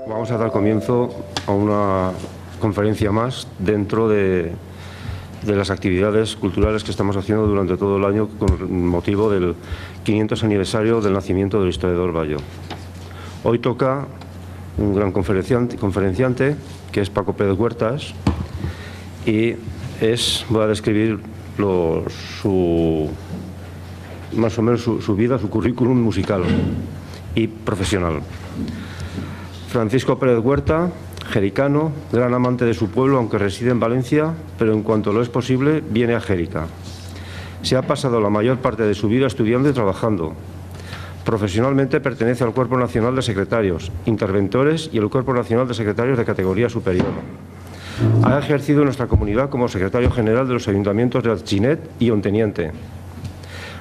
Vamos a dar comienzo a una conferencia más dentro de las actividades culturales que estamos haciendo durante todo el año con motivo del 500 aniversario del nacimiento del historiador Bayo. Hoy toca un gran conferenciante que es Paco Pérez Huertas y voy a describir más o menos su vida, su currículum musical y profesional. Francisco Pérez Huerta, jericano, gran amante de su pueblo, aunque reside en Valencia, pero en cuanto lo es posible, viene a Jérica. Se ha pasado la mayor parte de su vida estudiando y trabajando. Profesionalmente pertenece al Cuerpo Nacional de Secretarios, Interventores y el Cuerpo Nacional de Secretarios de categoría superior. Ha ejercido en nuestra comunidad como secretario general de los ayuntamientos de Alginet y Onteniente.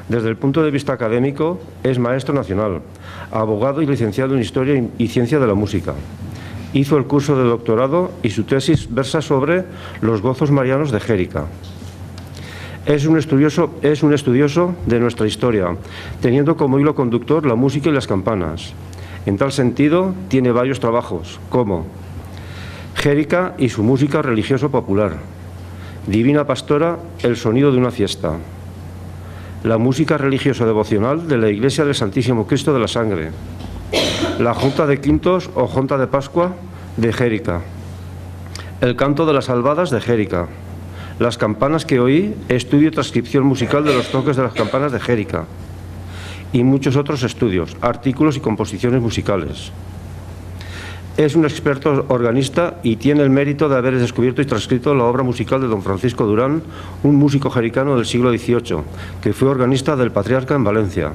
Desde el punto de vista académico, es maestro nacional, abogado y licenciado en Historia y Ciencia de la Música. Hizo el curso de doctorado y su tesis versa sobre los gozos marianos de Jérica. Es un estudioso de nuestra historia, teniendo como hilo conductor la música y las campanas. En tal sentido, tiene varios trabajos, como Jérica y su música religioso popular, Divina Pastora, el sonido de una fiesta, la música religioso devocional de la Iglesia del Santísimo Cristo de la Sangre, la Junta de Quintos o Junta de Pascua de Jérica, el canto de las albadas de Jérica, las campanas que oí, estudio y transcripción musical de los toques de las campanas de Jérica y muchos otros estudios, artículos y composiciones musicales. Es un experto organista y tiene el mérito de haber descubierto y transcrito la obra musical de don Francisco Durán, un músico jericano del siglo XVIII, que fue organista del Patriarca en Valencia.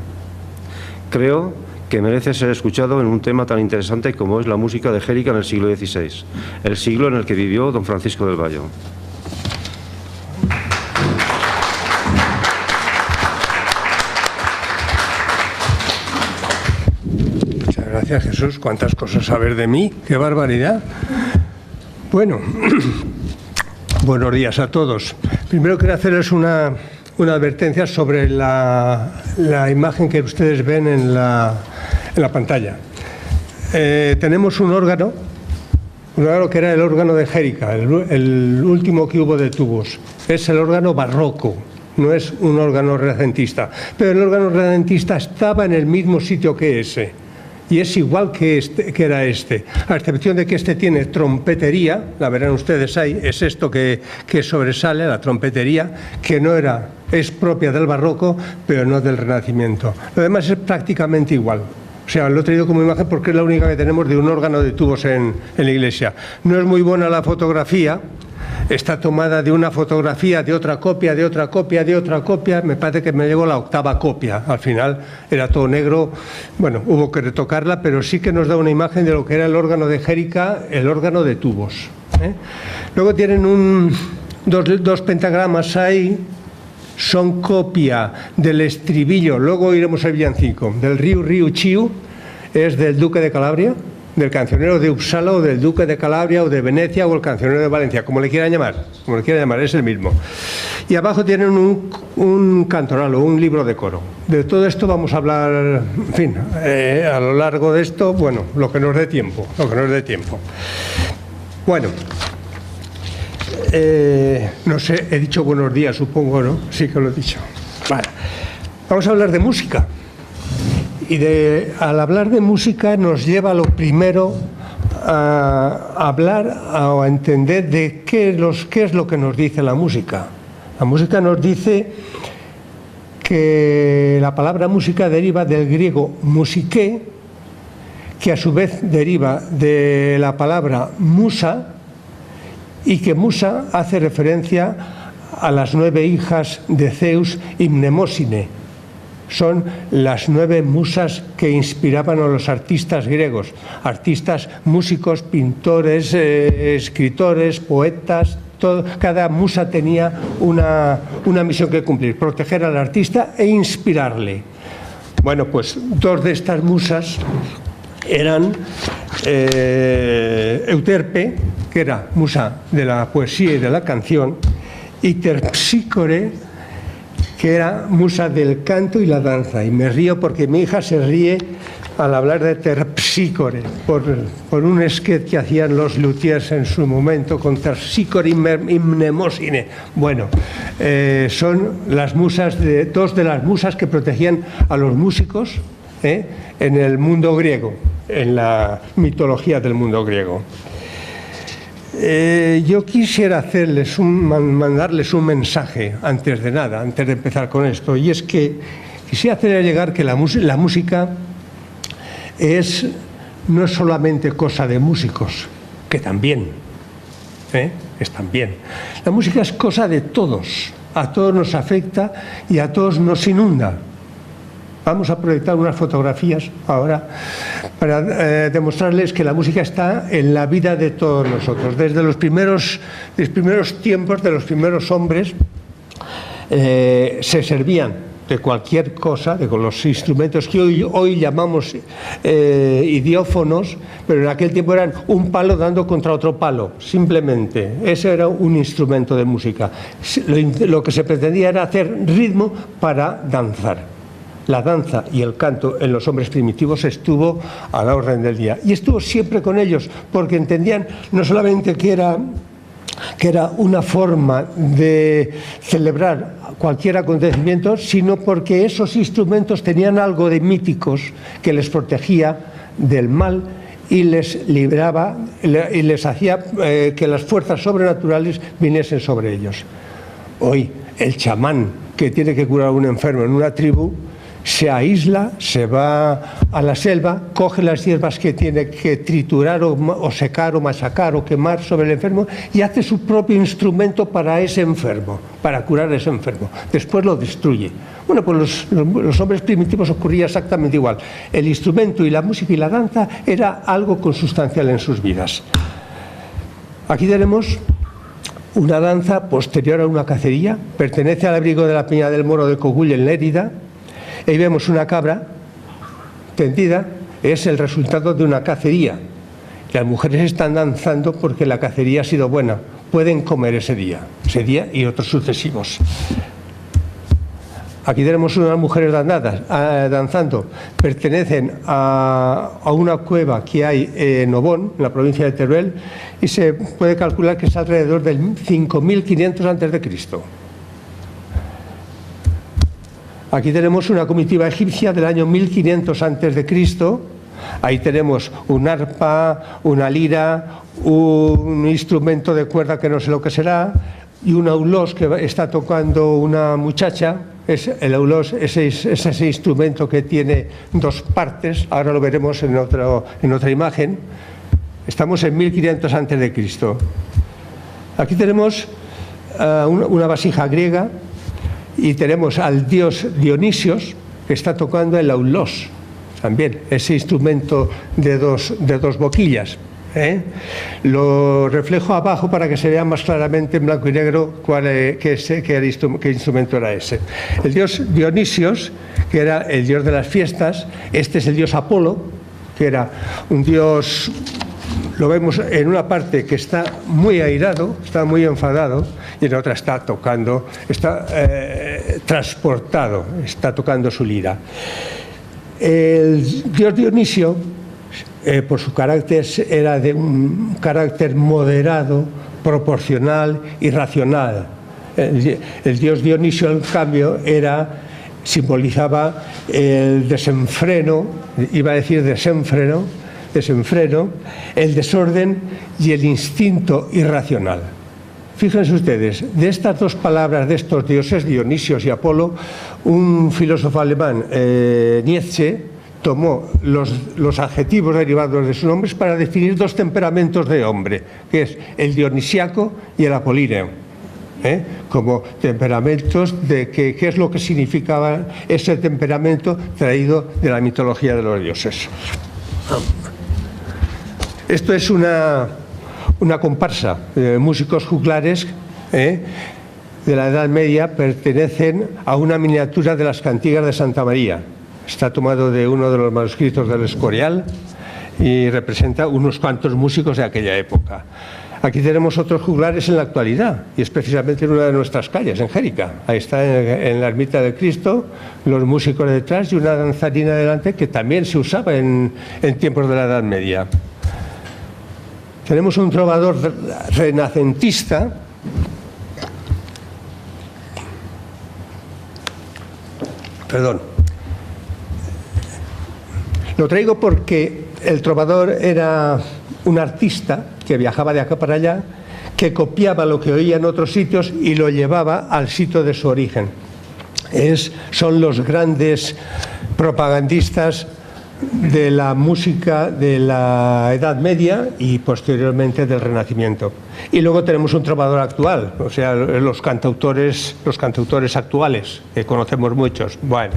Creo que merece ser escuchado en un tema tan interesante como es la música de Jérica en el siglo XVI, el siglo en el que vivió don Francisco del Bayo. Gracias, Jesús. Cuántas cosas saber de mí. ¡Qué barbaridad! Bueno, buenos días a todos. Primero quiero hacerles una advertencia sobre la imagen que ustedes ven en la pantalla. Tenemos un órgano que era el órgano de Jérica, el último que hubo de tubos. Es el órgano barroco. No es un órgano renacentista. Pero el órgano renacentista estaba en el mismo sitio que ese. Y es igual que era este, a excepción de que este tiene trompetería, la verán ustedes ahí, es esto que sobresale, la trompetería, que es propia del barroco, pero no del Renacimiento. Lo demás es prácticamente igual. O sea, lo he traído como imagen porque es la única que tenemos de un órgano de tubos en la iglesia. No es muy buena la fotografía. Está tomada de una fotografía, de otra copia, de otra copia, de otra copia. Me parece que me llegó la 8ª copia. Al final era todo negro. Bueno, hubo que retocarla, pero sí que nos da una imagen de lo que era el órgano de Jérica, el órgano de tubos. Luego tienen dos pentagramas ahí. Son copia del estribillo. Luego iremos al villancico. Del Riu Chiu, es del Duque de Calabria, del cancionero de Uppsala o del Duque de Calabria o de Venecia o el cancionero de Valencia, como le quieran llamar, es el mismo. Y abajo tienen un cantoralo, un libro de coro. De todo esto vamos a hablar, en fin, a lo largo de esto, bueno, lo que nos dé tiempo. Bueno, no sé, he dicho buenos días, supongo, ¿no? Sí que lo he dicho. Vale. Vamos a hablar de música. Y al hablar de música nos lleva lo primero a hablar o a entender de qué es lo que nos dice la música. La música nos dice que la palabra música deriva del griego musiké, que a su vez deriva de la palabra musa, y que musa hace referencia a las 9 hijas de Zeus y Mnemósine. Son las 9 musas que inspiraban a los artistas griegos, artistas, músicos, pintores, escritores, poetas. Cada musa tenía una misión que cumplir, proteger al artista e inspirarle. Bueno, pues 2 de estas musas eran Euterpe, que era musa de la poesía y de la canción, y Terpsícore, que era musa del canto y la danza. Y me río porque mi hija se ríe al hablar de Terpsícore, por un sketch que hacían los luthiers en su momento con Terpsícore y Mnemosine. Bueno, son las musas, dos de las musas que protegían a los músicos en el mundo griego, en la mitología del mundo griego. Yo quisiera mandarles un mensaje antes de nada, antes de empezar con esto, y es que quisiera hacerles llegar que la música no es solamente cosa de músicos, que también, es también. La música es cosa de todos, a todos nos afecta y a todos nos inunda. Vamos a proyectar unas fotografías ahora para demostrarles que la música está en la vida de todos nosotros. Desde los primeros tiempos de los primeros hombres se servían de cualquier cosa, de con los instrumentos que hoy llamamos idiófonos, pero en aquel tiempo eran un palo dando contra otro palo, simplemente. Ese era un instrumento de música. Lo que se pretendía era hacer ritmo para danzar. La danza y el canto en los hombres primitivos estuvo a la orden del día. Y estuvo siempre con ellos, porque entendían no solamente que era una forma de celebrar cualquier acontecimiento, sino porque esos instrumentos tenían algo de míticos que les protegía del mal y les libraba y les hacía que las fuerzas sobrenaturales viniesen sobre ellos. Hoy, el chamán que tiene que curar a un enfermo en una tribu se aísla, se va a la selva, coge las hierbas que tiene que triturar o secar o machacar o quemar sobre el enfermo y hace su propio instrumento para ese enfermo, para curar a ese enfermo. Después lo destruye. Bueno, pues los hombres primitivos ocurría exactamente igual. El instrumento y la música y la danza era algo consustancial en sus vidas. Aquí tenemos una danza posterior a una cacería, pertenece al abrigo de la Peña del Moro de Cogull en Lérida. Ahí vemos una cabra tendida, es el resultado de una cacería. Las mujeres están danzando porque la cacería ha sido buena, pueden comer ese día y otros sucesivos. Aquí tenemos unas mujeres danzando, pertenecen a una cueva que hay en Obón, en la provincia de Teruel, y se puede calcular que es alrededor del 5500 a.C. Aquí tenemos una comitiva egipcia del año 1500 a.C. Ahí tenemos un arpa, una lira, un instrumento de cuerda que no sé lo que será, y un aulós que está tocando una muchacha. El aulós es ese instrumento que tiene dos partes, ahora lo veremos en otra imagen. Estamos en 1500 a.C. Aquí tenemos una vasija griega y tenemos al dios Dionisios que está tocando el aulós, también ese instrumento de dos boquillas. Lo reflejo abajo para que se vea más claramente en blanco y negro qué instrumento era ese. El dios Dionisios, que era el dios de las fiestas. Este es el dios Apolo, que era un dios, lo vemos en una parte que está muy airado, está muy enfadado, y en otra está tocando, está transportado, está tocando su lira. El dios Dionisio, por su carácter, era de un carácter moderado, proporcional y racional. El dios Dionisio, en cambio, simbolizaba el desenfreno, iba a decir desenfreno, el desorden y el instinto irracional. Fíjense ustedes, de estas dos palabras de estos dioses, Dionisios y Apolo, un filósofo alemán, Nietzsche, tomó los adjetivos derivados de sus nombres para definir dos temperamentos de hombre, que es el dionisiaco y el apolíneo, como temperamentos de qué es lo que significaba ese temperamento traído de la mitología de los dioses. Esto es una comparsa de músicos juglares de la Edad Media, pertenecen a una miniatura de las cantigas de Santa María. Está tomado de uno de los manuscritos del Escorial y representa unos cuantos músicos de aquella época. Aquí tenemos otros juglares en la actualidad, y es precisamente en una de nuestras calles, en Xérica. Ahí está en la Ermita de Cristo, los músicos detrás y una danzarina delante que también se usaba en tiempos de la Edad Media. Tenemos un trovador renacentista, perdón. Lo traigo porque el trovador era un artista que viajaba de acá para allá, que copiaba lo que oía en otros sitios y lo llevaba al sitio de su origen. Son los grandes propagandistas de la música de la Edad Media y posteriormente del Renacimiento. Y luego tenemos un trovador actual, o sea, los cantautores actuales, que conocemos muchos. Bueno,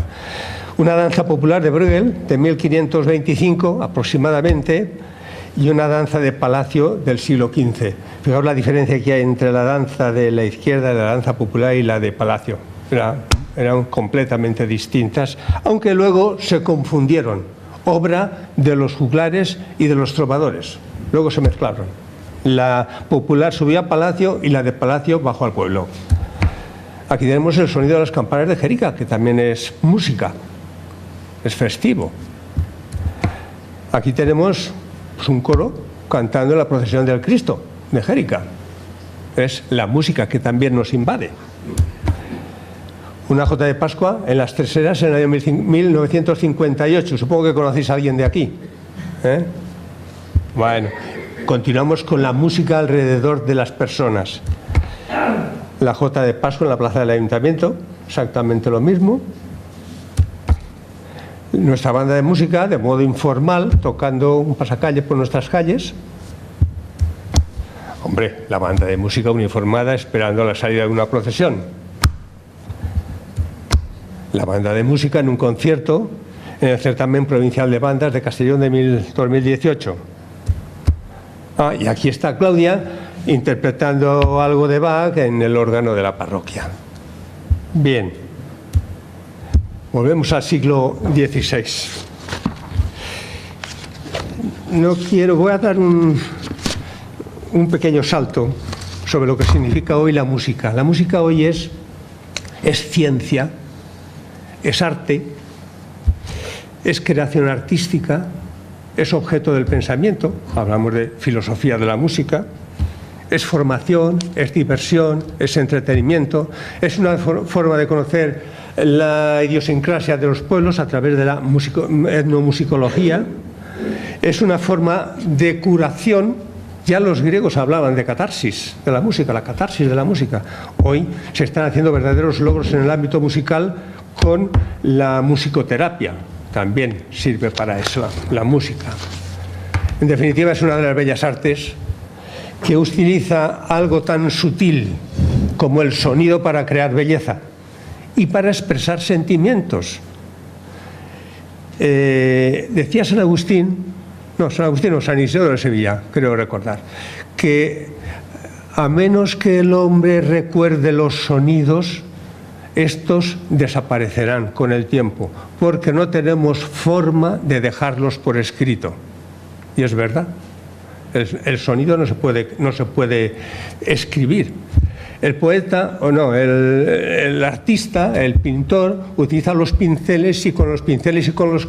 una danza popular de Bruegel de 1525 aproximadamente, y una danza de palacio del siglo XV. Fijaos la diferencia que hay entre la danza de la izquierda, la danza popular y la de palacio. Eran completamente distintas, aunque luego se confundieron. Obra de los juglares y de los trovadores. Luego se mezclaron. La popular subía a palacio y la de palacio bajó al pueblo. Aquí tenemos el sonido de las campanas de Xérica, que también es música, es festivo. Aquí tenemos un coro cantando en la procesión del Cristo de Xérica. Es la música que también nos invade. Una jota de Pascua en las Tres Heras en el año 1958. Supongo que conocéis a alguien de aquí. Bueno, continuamos con la música alrededor de las personas. La jota de Pascua en la plaza del Ayuntamiento, exactamente lo mismo. Nuestra banda de música, de modo informal, tocando un pasacalle por nuestras calles. Hombre, la banda de música uniformada esperando la salida de una procesión. La banda de música en un concierto en el certamen provincial de bandas de Castellón de 2018. Y aquí está Claudia interpretando algo de Bach en el órgano de la parroquia. Bien. Volvemos al siglo XVI. Voy a dar un pequeño salto sobre lo que significa hoy la música. La música hoy es ciencia, es arte, es creación artística, es objeto del pensamiento, hablamos de filosofía de la música, es formación, es diversión, es entretenimiento, es una forma de conocer la idiosincrasia de los pueblos a través de la etnomusicología, es una forma de curación. Ya los griegos hablaban de catarsis de la música, la catarsis de la música. Hoy se están haciendo verdaderos logros en el ámbito musical con la musicoterapia. También sirve para eso la música. En definitiva, es una de las bellas artes que utiliza algo tan sutil como el sonido para crear belleza y para expresar sentimientos. Decía San Isidoro de Sevilla, creo recordar, que a menos que el hombre recuerde los sonidos, estos desaparecerán con el tiempo, porque no tenemos forma de dejarlos por escrito. Y es verdad, el sonido no se puede escribir. El poeta, el artista, el pintor, utiliza los pinceles y con los pinceles y con los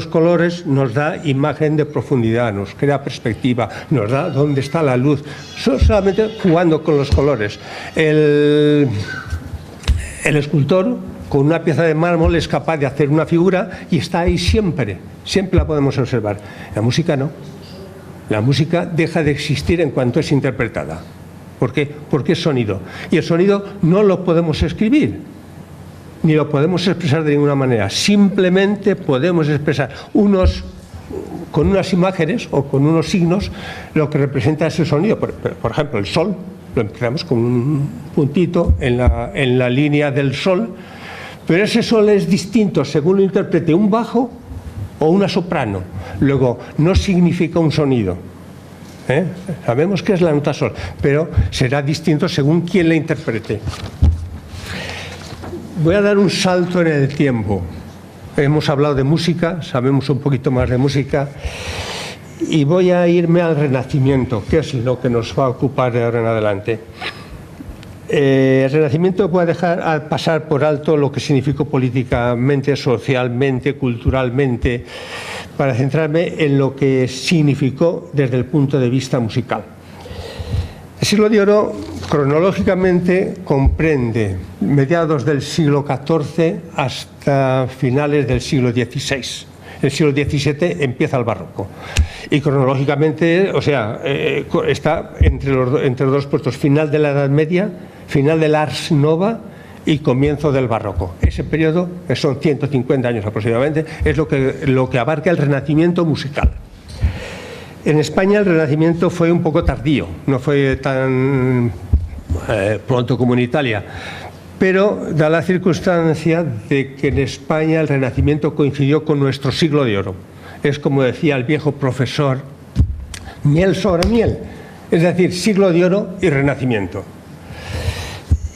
colores nos da imagen de profundidad, nos crea perspectiva, nos da dónde está la luz, solamente jugando con los colores. El escultor, con una pieza de mármol, es capaz de hacer una figura y está ahí siempre la podemos observar. La música no. La música deja de existir en cuanto es interpretada. ¿Por qué? Porque es sonido. Y el sonido no lo podemos escribir, ni lo podemos expresar de ninguna manera. Simplemente podemos expresar con unas imágenes o con unos signos lo que representa ese sonido. Por ejemplo, el sol, lo empezamos con un puntito en la línea del sol, pero ese sol es distinto según lo interprete un bajo o una soprano. Luego, no significa un sonido. Sabemos que es la nota sol, pero será distinto según quién la interprete. Voy a dar un salto en el tiempo. Hemos hablado de música, sabemos un poquito más de música, y voy a irme al Renacimiento, que es lo que nos va a ocupar de ahora en adelante. El Renacimiento puede dejar pasar por alto lo que significó políticamente, socialmente, culturalmente, para centrarme en lo que significó desde el punto de vista musical. El siglo de oro cronológicamente comprende mediados del siglo XIV hasta finales del siglo XVI. El siglo XVII empieza el barroco y cronológicamente, o sea, está entre los dos puestos, final de la Edad Media, final del Ars Nova y comienzo del barroco. Ese periodo, que son 150 años aproximadamente, es lo que abarca el Renacimiento musical. En España el Renacimiento fue un poco tardío, no fue tan pronto como en Italia, pero da la circunstancia de que en España el Renacimiento coincidió con nuestro siglo de oro. Es como decía el viejo profesor, miel sobre miel, es decir, siglo de oro y Renacimiento.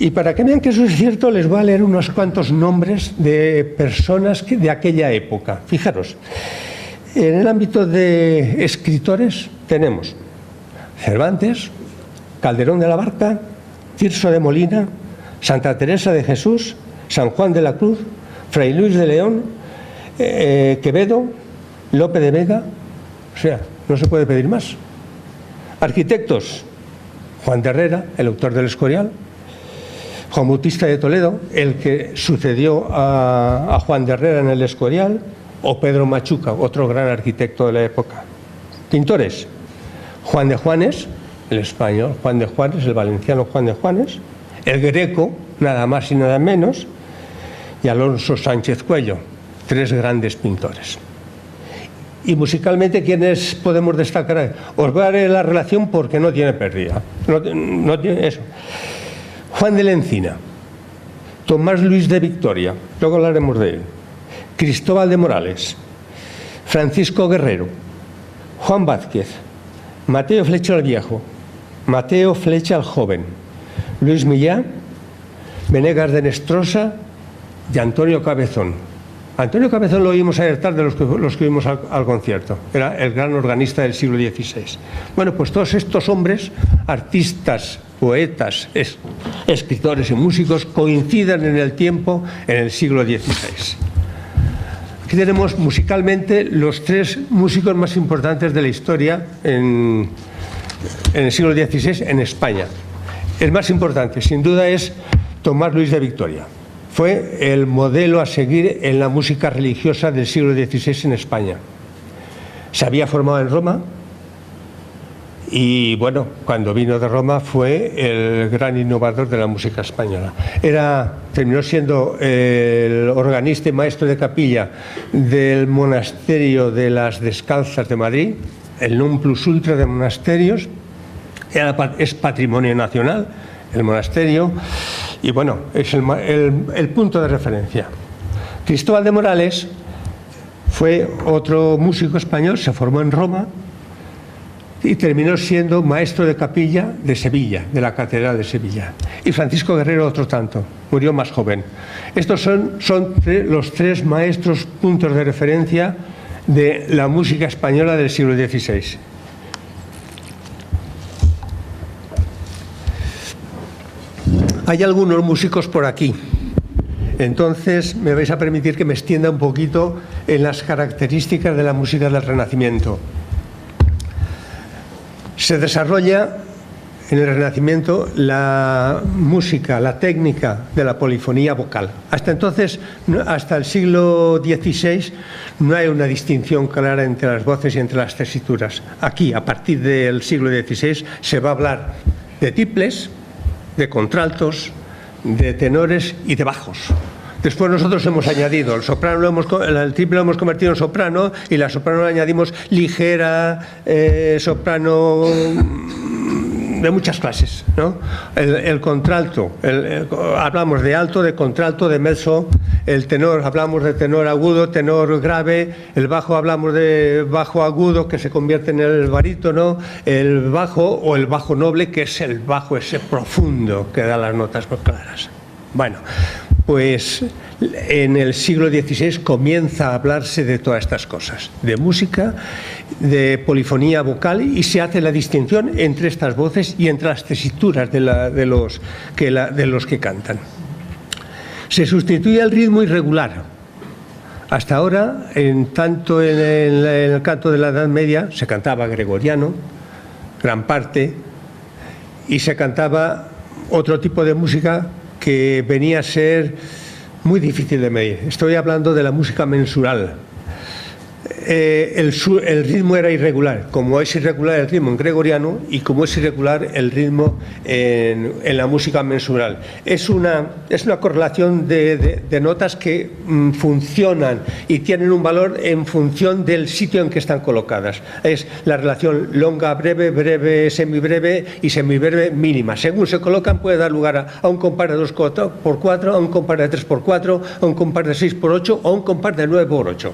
Y para que vean que eso es cierto, les voy a leer unos cuantos nombres de personas de aquella época. Fijaros, en el ámbito de escritores tenemos Cervantes, Calderón de la Barca, Tirso de Molina, Santa Teresa de Jesús, San Juan de la Cruz, Fray Luis de León, Quevedo, Lope de Vega. O sea, no se puede pedir más. Arquitectos, Juan de Herrera, el autor del Escorial, Juan Bautista de Toledo, el que sucedió a Juan de Herrera en el Escorial, o Pedro Machuca, otro gran arquitecto de la época. Pintores, Juan de Juanes, el español Juan de Juanes, el valenciano Juan de Juanes, el Greco, nada más y nada menos, y Alonso Sánchez Cuello, tres grandes pintores. Y musicalmente, ¿quiénes podemos destacar? Os voy a dar la relación porque no tiene pérdida. No tiene eso. Juan de la Encina, Tomás Luis de Victoria, luego hablaremos de él, Cristóbal de Morales, Francisco Guerrero, Juan Vázquez, Mateo Flecha el Viejo, Mateo Flecha el Joven, Luis Millán, Venegas de Nestrosa y Antonio Cabezón. Antonio Cabezón lo oímos ayer tarde los que vimos al concierto, era el gran organista del siglo XVI. Bueno, pues todos estos hombres, artistas, poetas, escritores y músicos, coinciden en el tiempo en el siglo XVI. Aquí tenemos musicalmente los tres músicos más importantes de la historia en el siglo XVI en España. El más importante, sin duda, es Tomás Luis de Victoria. Fue el modelo a seguir en la música religiosa del siglo XVI en España. Se había formado en Roma y, bueno, cuando vino de Roma fue el gran innovador de la música española. Terminó siendo el organista y maestro de capilla del monasterio de las Descalzas de Madrid, el non plus ultra de monasterios. Es patrimonio nacional el monasterio y, bueno, es el punto de referencia. Cristóbal de Morales fue otro músico español, se formó en Roma y terminó siendo maestro de capilla de Sevilla, de la Catedral de Sevilla. Y Francisco Guerrero otro tanto, murió más joven. Estos son los tres maestros puntos de referencia de la música española del siglo XVI. Hay algunos músicos por aquí, entonces me vais a permitir que me extienda un poquito en las características de la música del Renacimiento. Se desarrolla en el Renacimiento la música, la técnica de la polifonía vocal. Hasta entonces, hasta el siglo XVI, no hay una distinción clara entre las voces y entre las tesituras. Aquí, a partir del siglo XVI, se va a hablar de tiples, de contraltos, de tenores y de bajos. Después nosotros hemos añadido el soprano, el triple lo hemos convertido en soprano y la soprano le añadimos ligera, soprano de muchas clases, ¿no? El contralto, hablamos de alto, de contralto, de mezzo. El tenor, hablamos de tenor agudo, tenor grave. El bajo, hablamos de bajo agudo, que se convierte en el barítono. El bajo o el bajo noble, que es el bajo ese profundo que da las notas más claras. Bueno, pues en el siglo XVI comienza a hablarse de todas estas cosas, de música, de polifonía vocal, y se hace la distinción entre estas voces y entre las tesituras de los que cantan. Se sustituye el ritmo irregular. Hasta ahora, tanto en el canto de la Edad Media, se cantaba gregoriano, gran parte, y se cantaba otro tipo de música que venía a ser muy difícil de medir. Estoy hablando de la música mensural. El ritmo era irregular, como es irregular el ritmo en gregoriano y como es irregular el ritmo en la música mensural. Es una correlación de notas que funcionan y tienen un valor en función del sitio en que están colocadas. Es la relación longa, breve, breve, semibreve y semibreve mínima. Según se colocan puede dar lugar a un compás de 2x4, a un compás de 3x4, a un compás de 6x8 o a un compás de 9x8.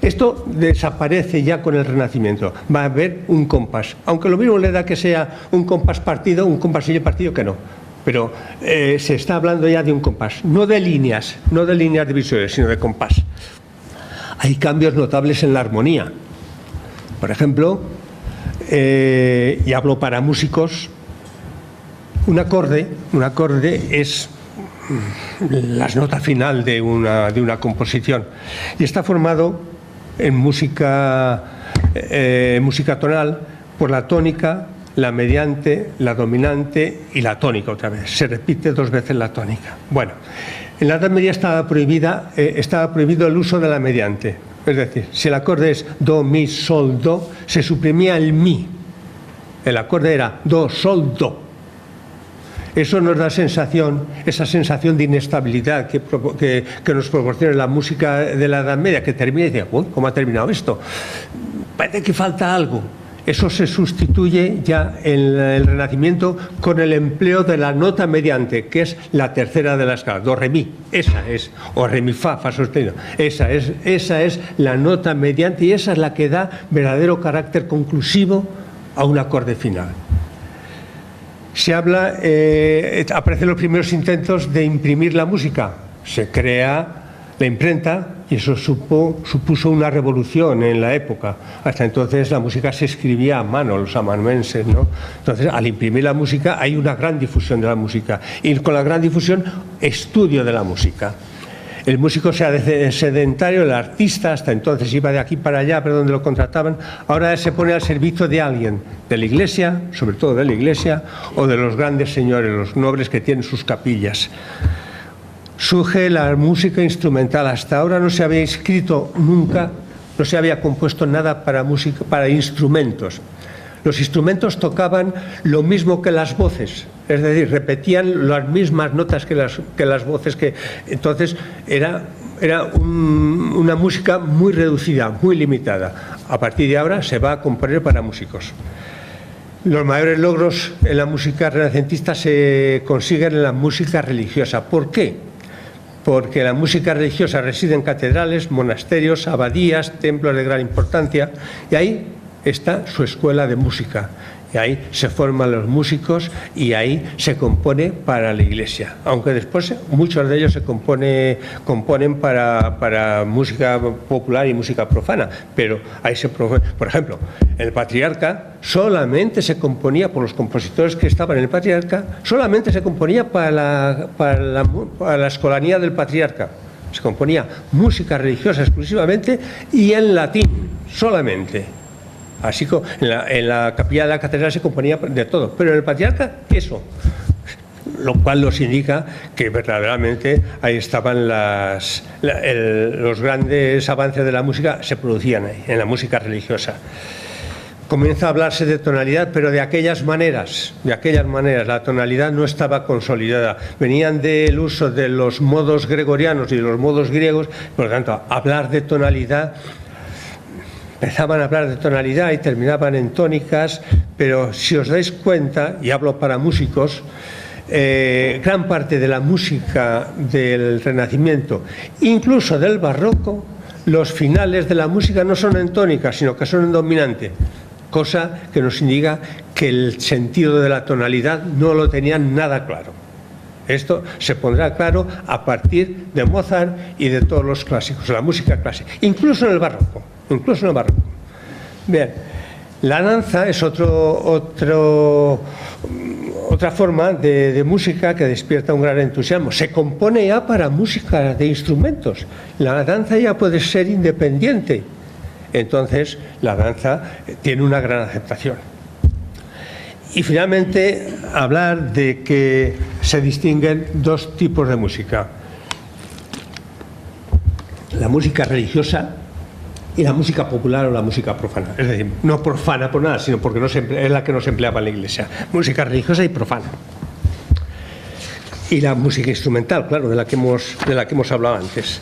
Esto desaparece ya con el Renacimiento. Va a haber un compás, aunque lo mismo le da que sea un compás partido, un compasillo partido, que no. Pero se está hablando ya de un compás, no de líneas divisorias, sino de compás. Hay cambios notables en la armonía. Por ejemplo, y hablo para músicos, un acorde es las notas final de una composición, y está formado en música tonal por la tónica, la mediante, la dominante y la tónica otra vez. Se repite 2 veces la tónica. Bueno, en la Edad Media estaba prohibido el uso de la mediante. Es decir, si el acorde es do, mi, sol, do, se suprimía el mi. El acorde era do, sol, do. Eso nos da esa sensación de inestabilidad que nos proporciona la música de la Edad Media, que termina y dice, uy, ¿cómo ha terminado esto? Parece que falta algo. Eso se sustituye ya en el Renacimiento con el empleo de la nota mediante, que es la tercera de la escala, do, re, mi. Esa es, o re, mi, fa, fa sostenido. Esa es la nota mediante, y esa es la que da verdadero carácter conclusivo a un acorde final. Se habla, aparecen los primeros intentos de imprimir la música. Se crea la imprenta y eso supuso una revolución en la época. Hasta entonces la música se escribía a mano, los amanuenses, ¿no? Entonces, al imprimir la música hay una gran difusión de la música, y con la gran difusión, estudio de la música. El músico se hace sedentario, el artista hasta entonces iba de aquí para allá, pero donde lo contrataban, ahora se pone al servicio de alguien, de la iglesia, sobre todo de la iglesia, o de los grandes señores, los nobles que tienen sus capillas. Surge la música instrumental. Hasta ahora no se había escrito nunca, no se había compuesto nada para música, para instrumentos. Los instrumentos tocaban lo mismo que las voces, es decir, repetían las mismas notas que las voces, entonces era una música muy reducida, muy limitada. A partir de ahora se va a componer para músicos. Los mayores logros en la música renacentista se consiguen en la música religiosa. ¿Por qué? Porque la música religiosa reside en catedrales, monasterios, abadías, templos de gran importancia, y ahí está su escuela de música, y ahí se forman los músicos y ahí se compone para la iglesia, aunque después muchos de ellos se componen para música popular y música profana, pero ahí por ejemplo, el Patriarca solamente se componía por los compositores que estaban en el Patriarca, solamente se componía para la escolanía del Patriarca. Se componía música religiosa exclusivamente y en latín solamente. Así que en la capilla de la catedral se componía de todo, pero en el Patriarca eso, lo cual nos indica que verdaderamente ahí estaban los grandes avances de la música, se producían ahí, en la música religiosa. Comienza a hablarse de tonalidad, pero de aquellas maneras, la tonalidad no estaba consolidada, venían del uso de los modos gregorianos y de los modos griegos, por lo tanto, hablar de tonalidad, empezaban a hablar de tonalidad y terminaban en tónicas, pero si os dais cuenta, y hablo para músicos, gran parte de la música del Renacimiento, incluso del Barroco, los finales de la música no son en tónica, sino que son en dominante, cosa que nos indica que el sentido de la tonalidad no lo tenían nada claro. Esto se pondrá claro a partir de Mozart y de todos los clásicos, la música clásica, incluso en el barroco. Bien, la danza es otra forma de música que despierta un gran entusiasmo. Se compone ya para música de instrumentos. La danza ya puede ser independiente. Entonces, la danza tiene una gran aceptación. Y finalmente, hablar de que se distinguen dos tipos de música. La música religiosa y la música popular o la música profana. Es decir, no profana por nada, sino porque es la que no se empleaba en la Iglesia. Música religiosa y profana. Y la música instrumental, claro, de la que hemos hablado antes.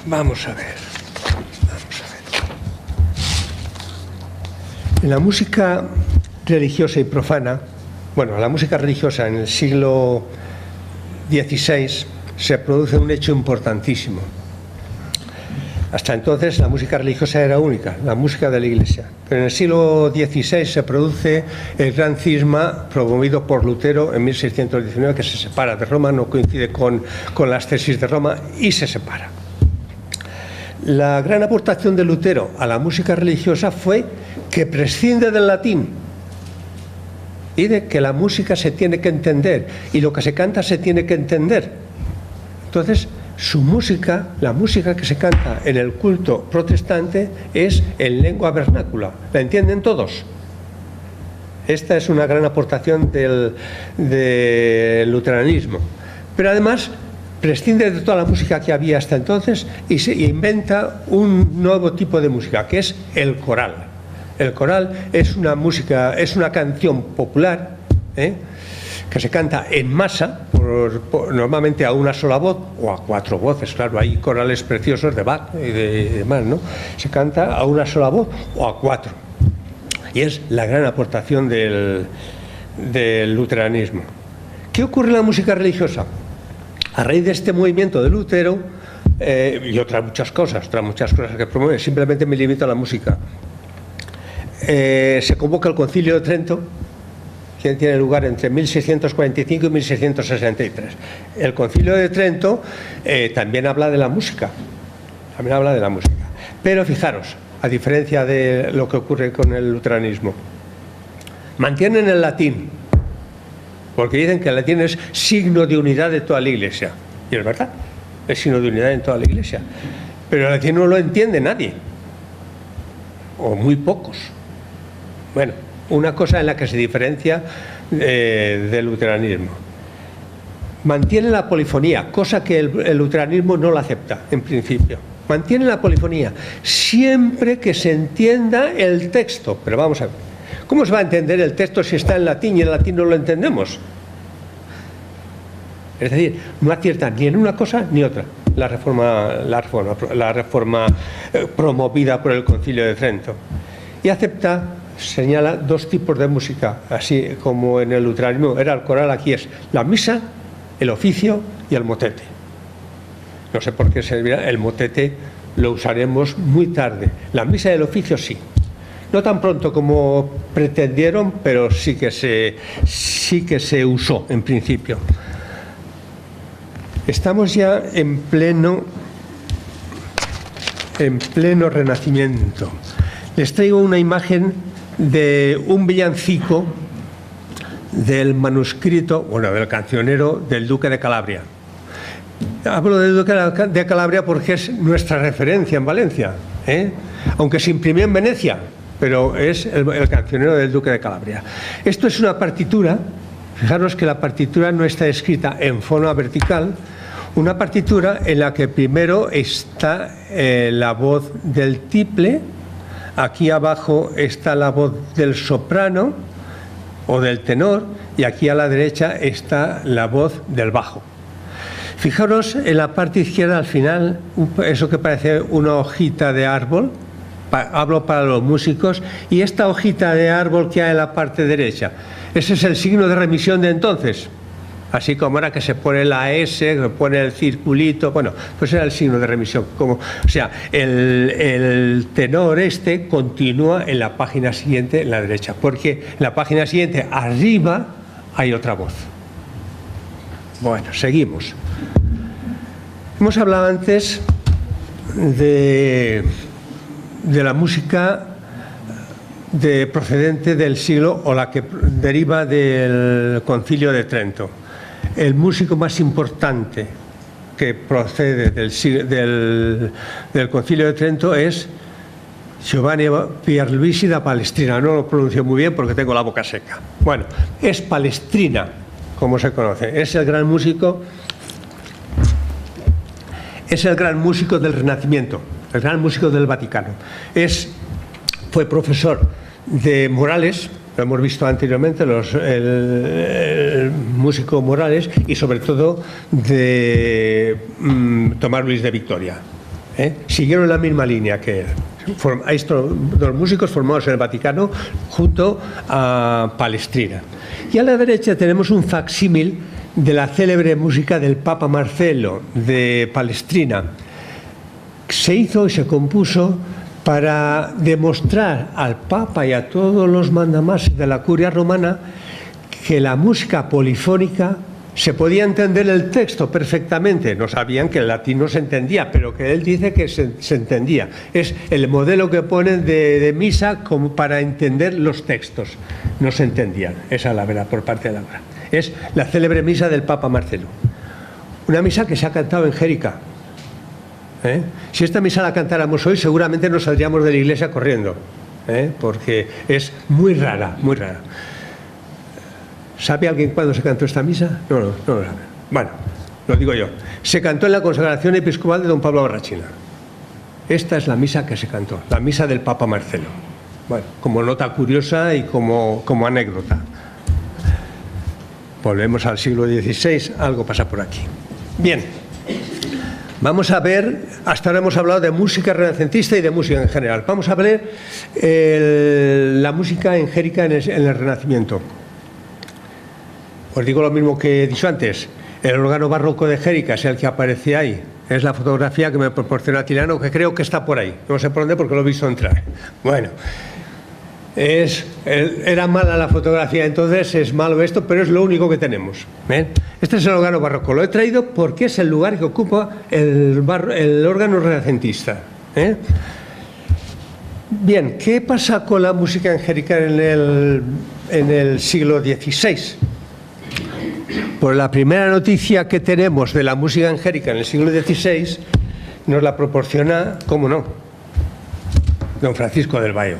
Vamos a ver. En la música religiosa y profana, bueno, la música religiosa en el siglo XVI se produce un hecho importantísimo. Hasta entonces la música religiosa era única, la música de la Iglesia. Pero en el siglo XVI se produce el gran cisma promovido por Lutero en 1619, que se separa de Roma, no coincide con las tesis de Roma y se separa. La gran aportación de Lutero a la música religiosa fue que prescinde del latín y de que la música se tiene que entender y lo que se canta se tiene que entender. Entonces, su música, la música que se canta en el culto protestante, es en lengua vernácula. ¿La entienden todos? Esta es una gran aportación del luteranismo. Pero además prescinde de toda la música que había hasta entonces y se inventa un nuevo tipo de música, que es el coral. El coral es una música, es una canción popular, que se canta en masa, normalmente a una sola voz o a cuatro voces. Claro, hay corales preciosos de Bach y demás, ¿no? Se canta a una sola voz o a cuatro. Y es la gran aportación del luteranismo. ¿Qué ocurre en la música religiosa? A raíz de este movimiento de Lutero y otras muchas cosas que promueve, simplemente me limito a la música. Se convoca el Concilio de Trento, que tiene lugar entre 1645 y 1663. El Concilio de Trento también habla de la música. Pero fijaros, a diferencia de lo que ocurre con el luteranismo, mantienen el latín, porque dicen que el latín es signo de unidad de toda la Iglesia. Y es verdad, es signo de unidad en toda la Iglesia. Pero el latín no lo entiende nadie, o muy pocos. Bueno, una cosa en la que se diferencia del luteranismo. Mantiene la polifonía, cosa que el luteranismo no la acepta, en principio. Mantiene la polifonía, siempre que se entienda el texto. Pero vamos a ver, ¿cómo se va a entender el texto si está en latín y en latín no lo entendemos? Es decir, no acierta ni en una cosa ni otra la reforma promovida por el Concilio de Trento. Y acepta, señala, dos tipos de música, así como en el luteranismo era el coral, aquí es la misa, el oficio y el motete. No sé por qué servirá, el motete lo usaremos muy tarde. La misa y el oficio sí. No tan pronto como pretendieron, pero sí que se usó en principio. Estamos ya en pleno Renacimiento. Les traigo una imagen de un villancico del manuscrito, del cancionero del Duque de Calabria. Hablo del Duque de Calabria porque es nuestra referencia en Valencia, aunque se imprimió en Venecia, pero es el cancionero del Duque de Calabria. Esto es una partitura. Fijaros que la partitura no está escrita en forma vertical, una partitura en la que primero está la voz del tiple, aquí abajo está la voz del soprano o del tenor y aquí a la derecha está la voz del bajo. Fijaros en la parte izquierda al final, eso que parece una hojita de árbol, hablo para los músicos, y esta hojita de árbol que hay en la parte derecha, ese es el signo de remisión de entonces. Así como ahora que se pone la S, que se pone el circulito, bueno, pues era el signo de remisión. O sea, el tenor este continúa en la página siguiente, en la derecha, porque en la página siguiente, arriba, hay otra voz. Bueno, seguimos. Hemos hablado antes de la música procedente del siglo, o la que deriva del Concilio de Trento. El músico más importante que procede del Concilio de Trento es Giovanni Pierluigi da Palestrina. No lo pronuncio muy bien porque tengo la boca seca. Bueno, es Palestrina, como se conoce. Es el gran músico del Renacimiento, el gran músico del Vaticano. Fue profesor de Morales, lo hemos visto anteriormente, el músico Morales, y sobre todo de Tomás Luis de Victoria. Siguieron la misma línea que él. Hay estos dos músicos formados en el Vaticano junto a Palestrina. Y a la derecha tenemos un facsímil de la célebre música del Papa Marcelo de Palestrina. Se hizo y se compuso para demostrar al Papa y a todos los mandamases de la curia romana que la música polifónica se podía entender el texto perfectamente. No sabían que el latín no se entendía, pero que él dice que se entendía. Es el modelo que ponen de misa como para entender los textos. No se entendían, esa es la verdad por parte de la obra. Es la célebre misa del Papa Marcelo. Una misa que se ha cantado en Jérica. Si esta misa la cantáramos hoy, seguramente nos saldríamos de la iglesia corriendo, porque es muy rara, muy rara. ¿Sabe alguien cuándo se cantó esta misa? No lo sabe. Bueno, lo digo yo. Se cantó en la consagración episcopal de don Pablo Barrachina. Esta es la misa que se cantó, la misa del Papa Marcelo. Bueno, como nota curiosa y como anécdota. Volvemos al siglo XVI, algo pasa por aquí. Bien. Vamos a ver, hasta ahora hemos hablado de música renacentista y de música en general. Vamos a ver la música engérica en el Renacimiento. Os digo lo mismo que he dicho antes. El órgano barroco de Gérica es el que aparece ahí. Es la fotografía que me proporciona Tilano, que creo que está por ahí. No sé por dónde porque lo he visto entrar. Bueno, era mala la fotografía, entonces es malo esto, pero es lo único que tenemos. Este es el órgano barroco. Lo he traído porque es el lugar que ocupa el órgano renacentista. Bien, ¿qué pasa con la música angélica en el siglo XVI? Pues la primera noticia que tenemos de la música angélica en el siglo XVI nos la proporciona, ¿cómo no?, don Francisco del Bayo.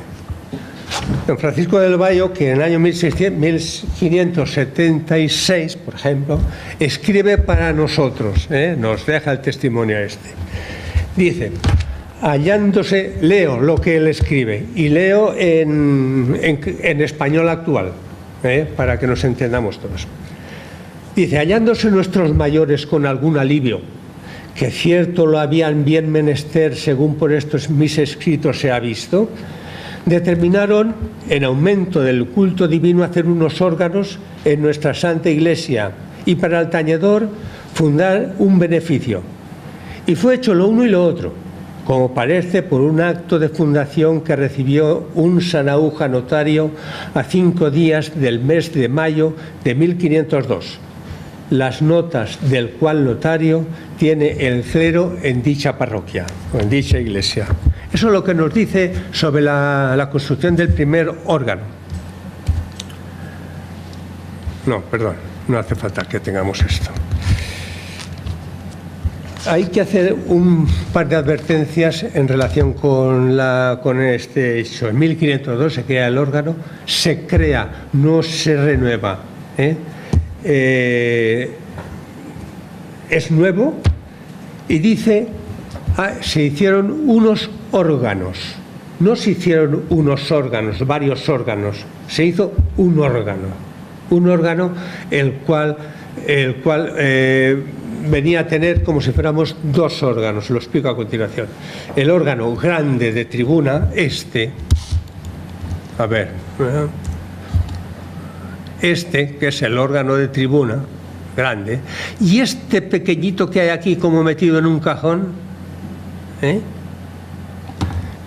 Don Francisco del Bayo, que en el año 1576, por ejemplo, escribe para nosotros, nos deja el testimonio este. Dice, hallándose, leo lo que él escribe y leo en español actual, para que nos entendamos todos. Dice, hallándose nuestros mayores con algún alivio, que cierto lo habían bien menester según por estos mis escritos se ha visto, determinaron, en aumento del culto divino, hacer unos órganos en nuestra Santa Iglesia y para el tañedor fundar un beneficio. Y fue hecho lo uno y lo otro, como parece por un acto de fundación que recibió un Sanahúja notario a 5 días del mes de mayo de 1502. Las notas del cual notario tiene el clero en dicha parroquia o en dicha iglesia. Eso es lo que nos dice sobre la construcción del primer órgano. No, perdón, no hace falta que tengamos esto. Hay que hacer un par de advertencias en relación con este hecho. En 1502 se crea el órgano, se crea, no se renueva. Es nuevo y dice, se hicieron unos órganos, no se hicieron unos órganos, varios órganos, se hizo un órgano el cual venía a tener como si fuéramos 2 órganos, lo explico a continuación. El órgano grande de tribuna, que es el órgano de tribuna, grande, y este pequeñito que hay aquí como metido en un cajón,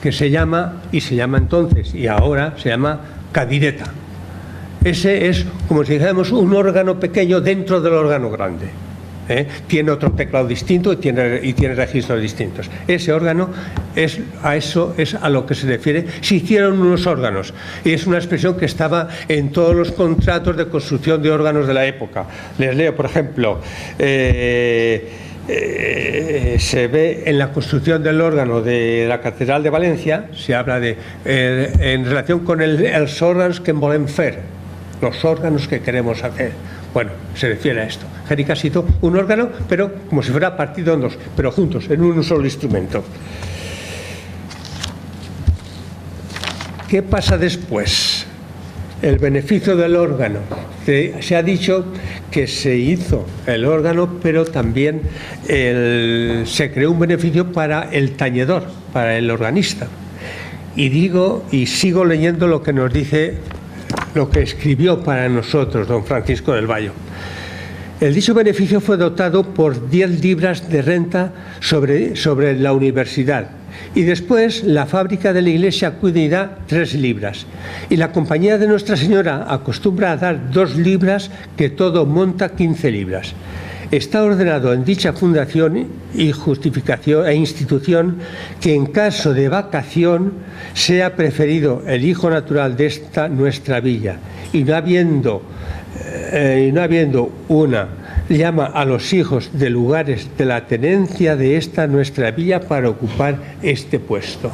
que se llama entonces y ahora se llama cadireta. Ese es como si dijéramos un órgano pequeño dentro del órgano grande. Tiene otro teclado distinto y tiene registros distintos. Ese órgano es a lo que se refiere. Se hicieron unos órganos y es una expresión que estaba en todos los contratos de construcción de órganos de la época. Les leo, por ejemplo, se ve en la construcción del órgano de la Catedral de Valencia, se habla de en relación con els órganos que volem fer, los órganos que queremos hacer. Bueno, se refiere a esto. Xèrica ha sido un órgano, pero como si fuera partido en dos, pero juntos, en un solo instrumento. ¿Qué pasa después? El beneficio del órgano. Se ha dicho que se hizo el órgano, pero también se creó un beneficio para el tañedor, para el organista. Y sigo leyendo lo que nos dice, lo que escribió para nosotros don Francisco del Vallo. El dicho beneficio fue dotado por 10 libras de renta sobre la universidad, y después la fábrica de la iglesia acude y da 3 libras, y la compañía de Nuestra Señora acostumbra a dar 2 libras, que todo monta 15 libras. Está ordenado en dicha fundación y justificación e institución que en caso de vacación sea preferido el hijo natural de esta nuestra villa, y no habiendo una, llama a los hijos de lugares de la tenencia de esta nuestra villa para ocupar este puesto.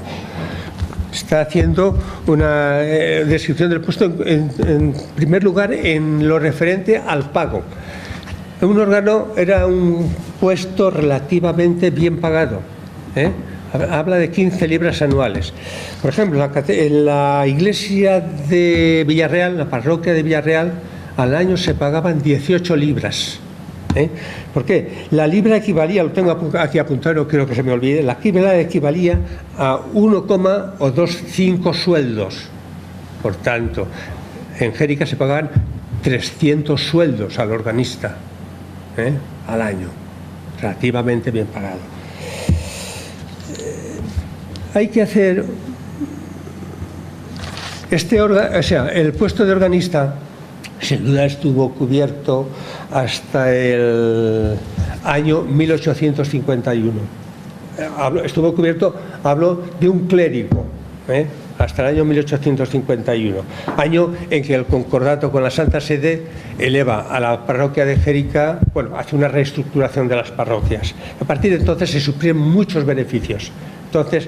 Está haciendo una descripción del puesto en primer lugar en lo referente al pago. Un órgano era un puesto relativamente bien pagado. Habla de 15 libras anuales. Por ejemplo, en la iglesia de Villarreal, la parroquia de Villarreal, al año se pagaban 18 libras. ¿Por qué? La libra equivalía, lo tengo aquí apuntado, no quiero que se me olvide, la libra equivalía a 1,25 sueldos. Por tanto, en Xèrica se pagaban 300 sueldos al organista al año, relativamente bien pagado. Hay que hacer el puesto de organista sin duda estuvo cubierto hasta el año 1851. Estuvo cubierto, hablo de un clérigo, hasta el año 1851, año en que el concordato con la Santa Sede eleva a la parroquia de Xèrica, hace una reestructuración de las parroquias. A partir de entonces se suprimen muchos beneficios. Entonces,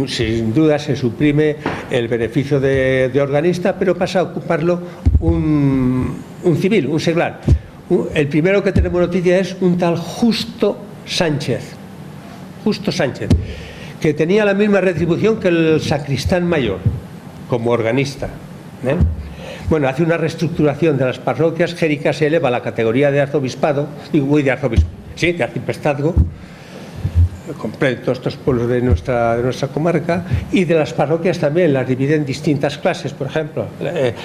sin duda se suprime el beneficio de organista, pero pasa a ocuparlo un civil, un seglar. El primero que tenemos noticia es un tal Justo Sánchez, que tenía la misma retribución que el sacristán mayor, como organista. Bueno, hace una reestructuración de las parroquias. Xèrica se eleva a la categoría de arzobispado, de arciprestazgo, comprende todos estos pueblos de nuestra comarca, y de las parroquias también las divide en distintas clases. Por ejemplo,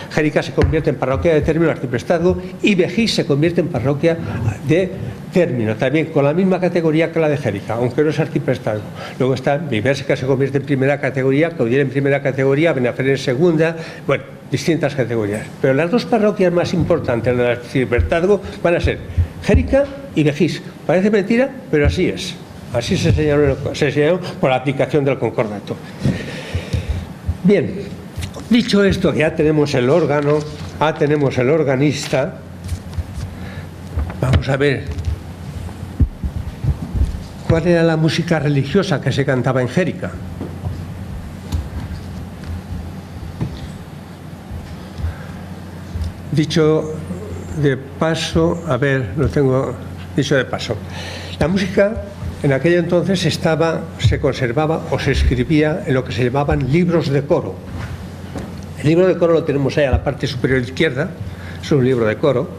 Xèrica se convierte en parroquia de término arciprestazgo y Begís se convierte en parroquia de término, también con la misma categoría que la de Xèrica, aunque no es arciprestazgo. Luego está Vivers, que se convierte en primera categoría, Caudiel en primera categoría, Benafer en segunda, distintas categorías. Pero las dos parroquias más importantes del arciprestazgo van a ser Xèrica y Begís. Parece mentira, pero así es. Así se señaló por la aplicación del concordato. Bien, dicho esto, ya tenemos el órgano, ya tenemos el organista. Vamos a ver cuál era la música religiosa que se cantaba en Xèrica. Dicho de paso, lo tengo dicho de paso. La música en aquel entonces se conservaba o se escribía en lo que se llamaban libros de coro. El libro de coro lo tenemos ahí a la parte superior izquierda, es un libro de coro.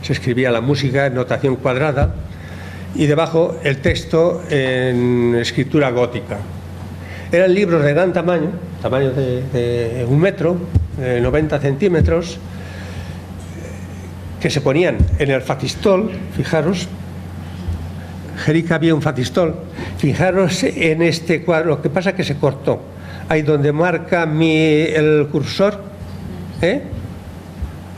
Se escribía la música en notación cuadrada y debajo el texto en escritura gótica. Eran libros de gran tamaño de 1 metro, de 90 centímetros, que se ponían en el facistol, fijaros, Jérica había un facistol, fijaros en este cuadro, lo que pasa es que se cortó, ahí donde marca el cursor,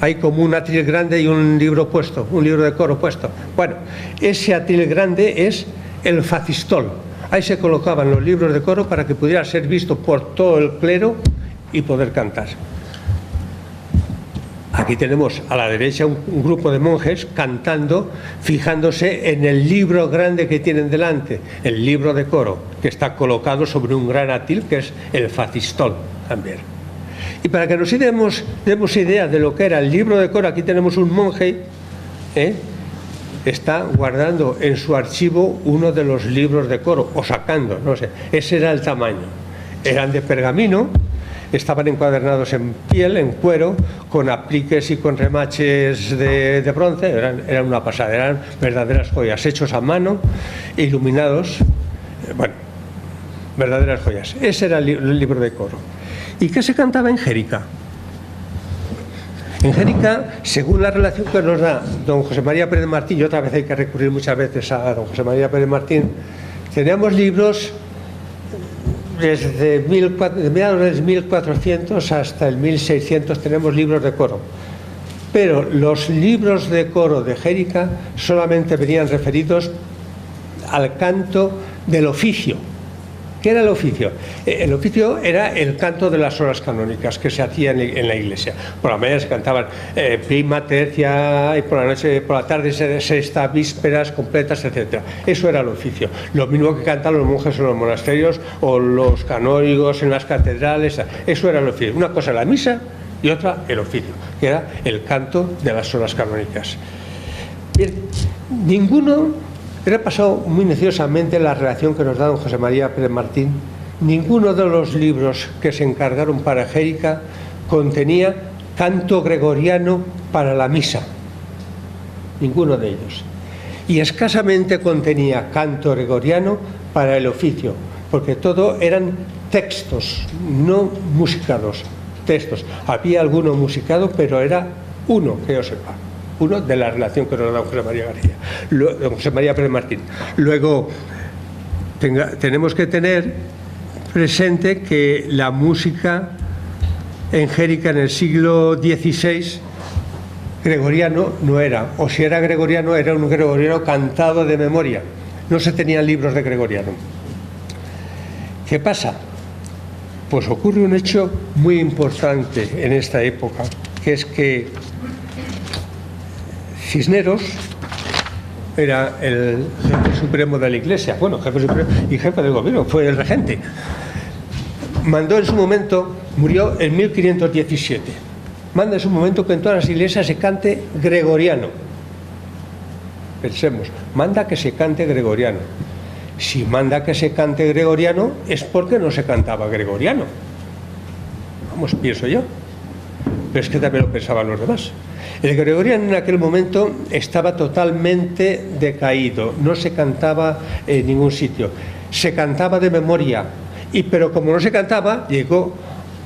hay como un atril grande y un libro puesto, un libro de coro puesto. Bueno, ese atril grande es el facistol. Ahí se colocaban los libros de coro para que pudiera ser visto por todo el clero y poder cantar. Aquí tenemos a la derecha un grupo de monjes cantando, fijándose en el libro grande que tienen delante, el libro de coro, que está colocado sobre un gran atril, que es el facistol también. Y para que nos demos idea de lo que era el libro de coro, aquí tenemos un monje, está guardando en su archivo uno de los libros de coro, o sacando, no sé, ese era el tamaño. Eran de pergamino, estaban encuadernados en piel, en cuero, con apliques y con remaches de bronce, eran una pasada, eran verdaderas joyas, hechos a mano, iluminados, bueno, verdaderas joyas. Ese era el libro de coro. ¿Y qué se cantaba en Jérica? En Jérica, según la relación que nos da don José María Pérez Martín, y otra vez hay que recurrir muchas veces a don José María Pérez Martín, teníamos libros desde mediados del 1400 hasta el 1600, tenemos libros de coro. Pero los libros de coro de Jérica solamente venían referidos al canto del oficio. ¿Qué era el oficio? El oficio era el canto de las horas canónicas que se hacía en la iglesia. Por la mañana se cantaban prima, tercia, y por la noche, por la tarde sexta, vísperas completas, etc. Eso era el oficio. Lo mismo que cantaban los monjes en los monasterios o los canónigos en las catedrales. Eso era el oficio. Una cosa la misa y otra el oficio, que era el canto de las horas canónicas. Bien, ninguno... He repasado muy minuciosamente la relación que nos da don José María Pérez Martín. Ninguno de los libros que se encargaron para Jérica contenía canto gregoriano para la misa. Ninguno de ellos. Y escasamente contenía canto gregoriano para el oficio, porque todo eran textos, no musicados, textos. Había alguno musicado, pero era uno, que yo sepa. Uno de la relación que nos da José María García, José María Pérez Martín. Luego, tenemos que tener presente que la música en Jérica en el siglo XVI, gregoriano no era, o si era gregoriano, era un gregoriano cantado de memoria. No se tenían libros de gregoriano. ¿Qué pasa? Pues ocurre un hecho muy importante en esta época, que es que Cisneros era el jefe supremo de la Iglesia, bueno, jefe supremo y jefe del gobierno, fue el regente. Mandó en su momento, murió en 1517, manda en su momento que en todas las iglesias se cante gregoriano. Pensemos, manda que se cante gregoriano. Si manda que se cante gregoriano es porque no se cantaba gregoriano. Vamos, pienso yo. Pero es que también lo pensaban los demás. El gregoriano en aquel momento estaba totalmente decaído, no se cantaba en ningún sitio, se cantaba de memoria, pero como no se cantaba, llegó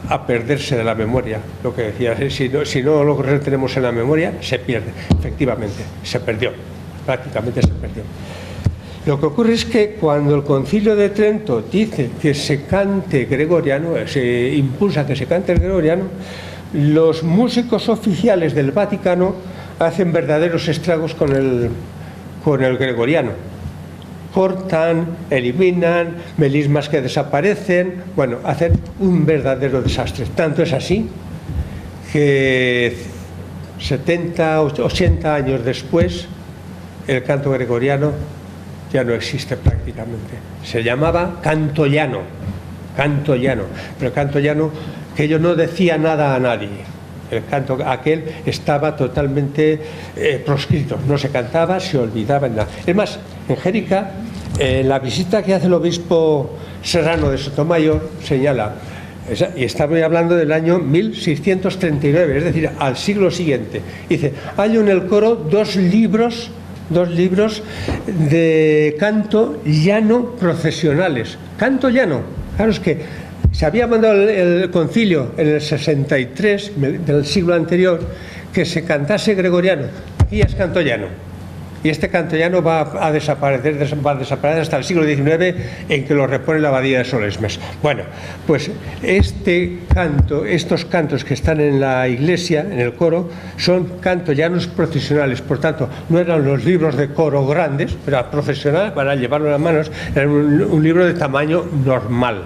a perderse de la memoria. Lo que decía, si no lo retenemos en la memoria, se pierde. Efectivamente, se perdió, prácticamente se perdió. Lo que ocurre es que cuando el Concilio de Trento dice que se cante gregoriano, se impulsa que se cante el gregoriano, los músicos oficiales del Vaticano hacen verdaderos estragos con el gregoriano. Cortan, eliminan, melismas que desaparecen, bueno, hacen un verdadero desastre. Tanto es así que 70, 80 años después el canto gregoriano ya no existe prácticamente. Se llamaba canto llano, pero el canto llano que ello no decía nada a nadie. El canto aquel estaba totalmente proscrito, no se cantaba, se olvidaba en nada. Es más, en Jérica, la visita que hace el obispo Serrano de Sotomayor señala, y estamos hablando del año 1639, es decir, al siglo siguiente, dice, hay en el coro dos libros de canto llano procesionales. Canto llano, claro, es que se había mandado el concilio en el 63 del siglo anterior que se cantase gregoriano. Aquí ya es canto llano. Y este canto llano va a desaparecer hasta el siglo XIX, en que lo repone la abadía de Solesmes. Bueno, pues estos cantos que están en la iglesia, en el coro, son cantos llanos procesionales. Por tanto, no eran los libros de coro grandes, era procesional para llevarlo en las manos, era un libro de tamaño normal.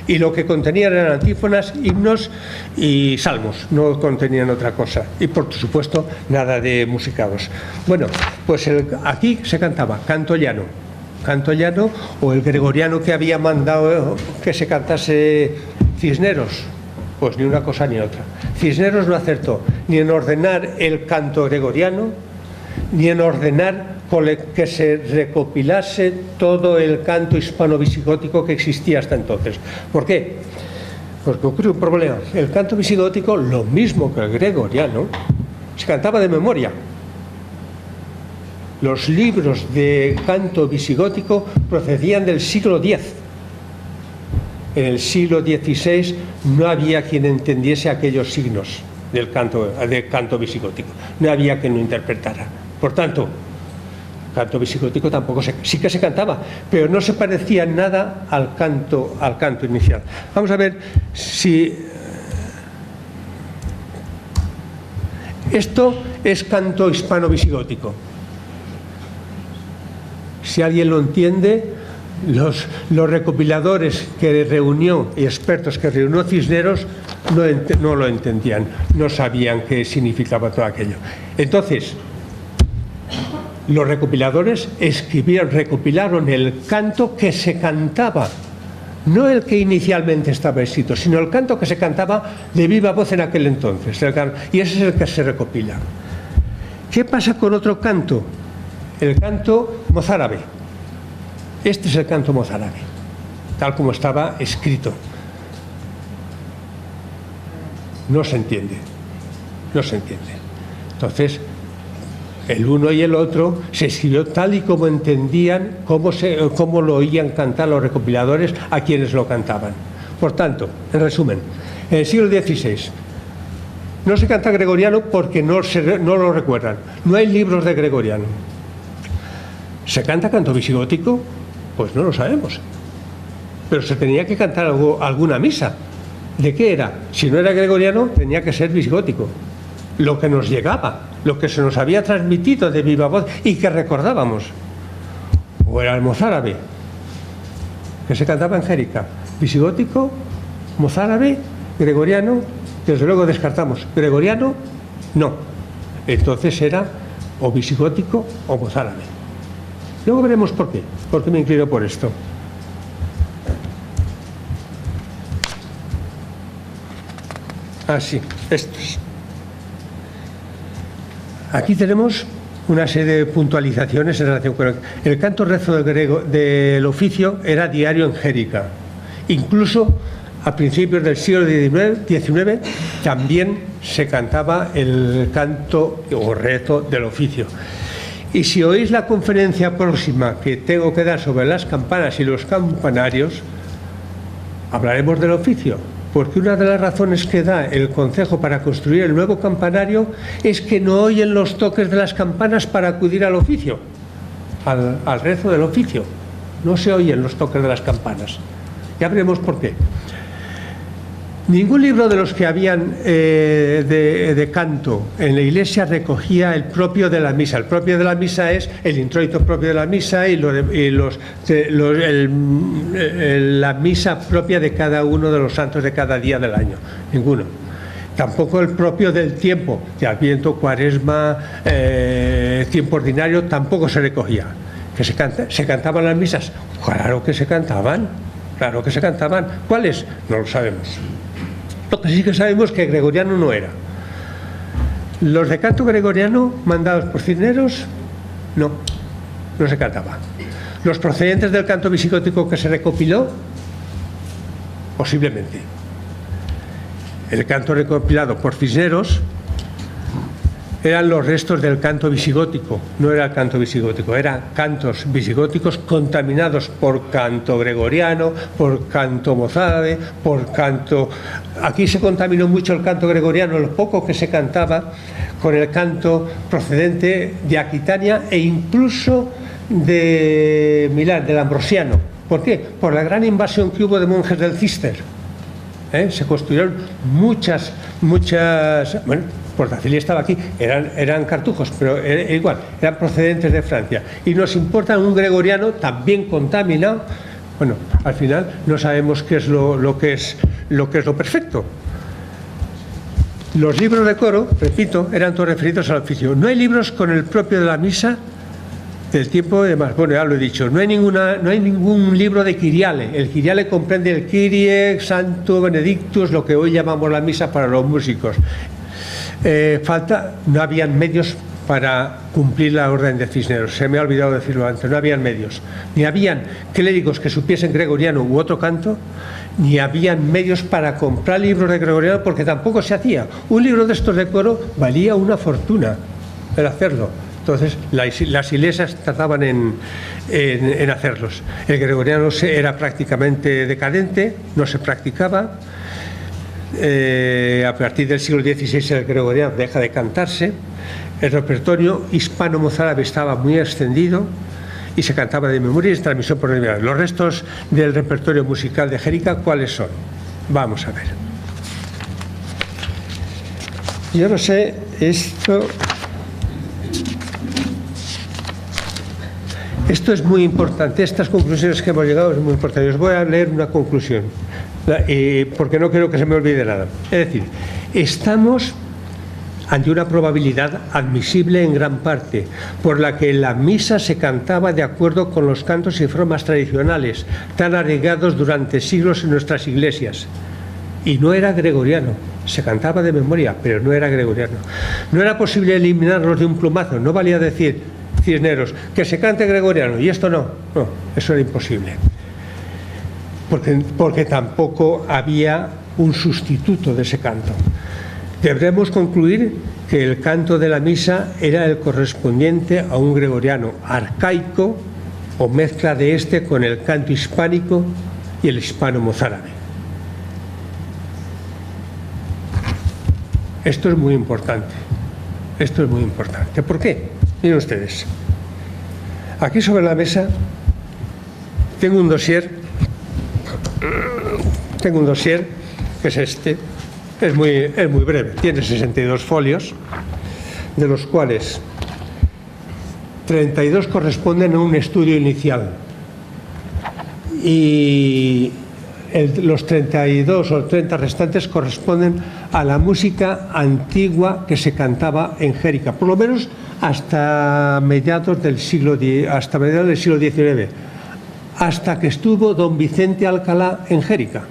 Y lo que contenían eran antífonas, himnos y salmos, no contenían otra cosa. Y por supuesto, nada de musicados. Bueno, pues aquí se cantaba canto llano o el gregoriano que había mandado que se cantase Cisneros. Pues ni una cosa ni otra. Cisneros no acertó ni en ordenar el canto gregoriano, ni en ordenar que se recopilase todo el canto hispano-visigótico que existía hasta entonces. ¿Por qué? Porque ocurre un problema. El canto visigótico, lo mismo que el gregoriano, se cantaba de memoria. Los libros de canto visigótico procedían del siglo X. En el siglo XVI no había quien entendiese aquellos signos del canto visigótico. No había quien lo interpretara. Por tanto, canto visigótico tampoco sí que se cantaba, pero no se parecía nada al canto inicial. Vamos a ver si esto es canto hispano-visigótico. Si alguien lo entiende, los recopiladores que reunió y expertos que reunió Cisneros no lo entendían, no sabían qué significaba todo aquello. Entonces, los recopiladores recopilaron el canto que se cantaba, no el que inicialmente estaba escrito, sino el canto que se cantaba de viva voz en aquel entonces. Y ese es el que se recopila. ¿Qué pasa con otro canto? El canto mozárabe. Este es el canto mozárabe, tal como estaba escrito. No se entiende. Entonces, el uno y el otro se escribió tal y como entendían, cómo lo oían cantar los recopiladores a quienes lo cantaban. Por tanto, en resumen, en el siglo XVI no se canta gregoriano porque no lo recuerdan. No hay libros de gregoriano. ¿Se canta canto visigótico? Pues no lo sabemos. Pero se tenía que cantar alguna misa. ¿De qué era? Si no era gregoriano, tenía que ser visigótico. Lo que nos llegaba, lo que se nos había transmitido de viva voz y que recordábamos. O era el mozárabe, que se cantaba en Jérica. Visigótico, mozárabe, gregoriano, desde luego descartamos. Gregoriano, no. Entonces era o visigótico o mozárabe. Luego veremos por qué. ¿Por qué me inclino por esto? Así, estos. Aquí tenemos una serie de puntualizaciones en relación con el canto rezo del oficio. Era diario en Jérica. Incluso a principios del siglo XIX también se cantaba el canto o rezo del oficio. Y si oís la conferencia próxima que tengo que dar sobre las campanas y los campanarios, hablaremos del oficio. Porque una de las razones que da el concejo para construir el nuevo campanario es que no oyen los toques de las campanas para acudir al oficio, al rezo del oficio. No se oyen los toques de las campanas. Ya veremos por qué. Ningún libro de los que habían de canto en la iglesia recogía el propio de la misa. El propio de la misa es el introito propio de la misa y la misa propia de cada uno de los santos de cada día del año. Ninguno. Tampoco el propio del tiempo, de Adviento, Cuaresma, tiempo ordinario, tampoco se recogía. ¿Que se cantaban las misas? Claro que se cantaban. Claro que se cantaban. ¿Cuáles? No lo sabemos. Lo que sí que sabemos es que gregoriano no era. Los de canto gregoriano mandados por Cisneros, no se cantaba. Los procedentes del canto visigótico que se recopiló, posiblemente. El canto recopilado por Cisneros eran los restos del canto visigótico, no era el canto visigótico, eran cantos visigóticos contaminados por canto gregoriano, por canto mozárabe, por canto... Aquí se contaminó mucho el canto gregoriano, lo poco que se cantaba, con el canto procedente de Aquitania e incluso de Milán, del ambrosiano. ¿Por qué? Por la gran invasión que hubo de monjes del Císter. Se construyeron muchas, bueno, Portacioli estaba aquí, eran cartujos, pero igual, eran procedentes de Francia. Y nos importa un gregoriano también contaminado. Bueno, al final no sabemos qué es lo que es lo perfecto. Los libros de coro, repito, eran todos referidos al oficio. No hay libros con el propio de la misa del tiempo de más. Bueno, ya lo he dicho, no hay ningún libro de Kyriale. El Kyriale comprende el Kyrie, Santo, Benedictus, lo que hoy llamamos la misa para los músicos. No habían medios para cumplir la orden de Cisneros. Se me ha olvidado decirlo antes, no habían medios. Ni habían clérigos que supiesen gregoriano u otro canto, ni habían medios para comprar libros de gregoriano, porque tampoco se hacía. Un libro de estos de coro valía una fortuna el hacerlo. Entonces las iglesias trataban en hacerlos. El gregoriano era prácticamente decadente, no se practicaba. A partir del siglo XVI el gregoriano deja de cantarse. El repertorio hispano-mozárabe estaba muy extendido y se cantaba de memoria y transmisión por oralidad. Los restos del repertorio musical de Xérica, ¿cuáles son? Vamos a ver. Yo no sé, esto es muy importante, estas conclusiones que hemos llegado es muy importante. Os voy a leer una conclusión, porque no quiero que se me olvide nada. Es decir, estamos ante una probabilidad admisible en gran parte, por la que la misa se cantaba de acuerdo con los cantos y formas tradicionales, tan arraigados durante siglos en nuestras iglesias. Y no era gregoriano, se cantaba de memoria, pero no era gregoriano. No era posible eliminarlos de un plumazo, no valía decir, Cisneros, que se cante gregoriano y esto no, eso era imposible. Porque tampoco había un sustituto de ese canto. Deberemos concluir que el canto de la misa era el correspondiente a un gregoriano arcaico o mezcla de este con el canto hispánico y el hispano-mozárabe. Esto es muy importante. Esto es muy importante. ¿Por qué? Miren ustedes. Aquí sobre la mesa tengo un dossier que es este. Es muy breve, tiene 62 folios, de los cuales 32 corresponden a un estudio inicial y los 32 o 30 restantes corresponden a la música antigua que se cantaba en Xérica, por lo menos hasta mediados del siglo XIX, hasta que estuvo don Vicente Alcalá en Xérica.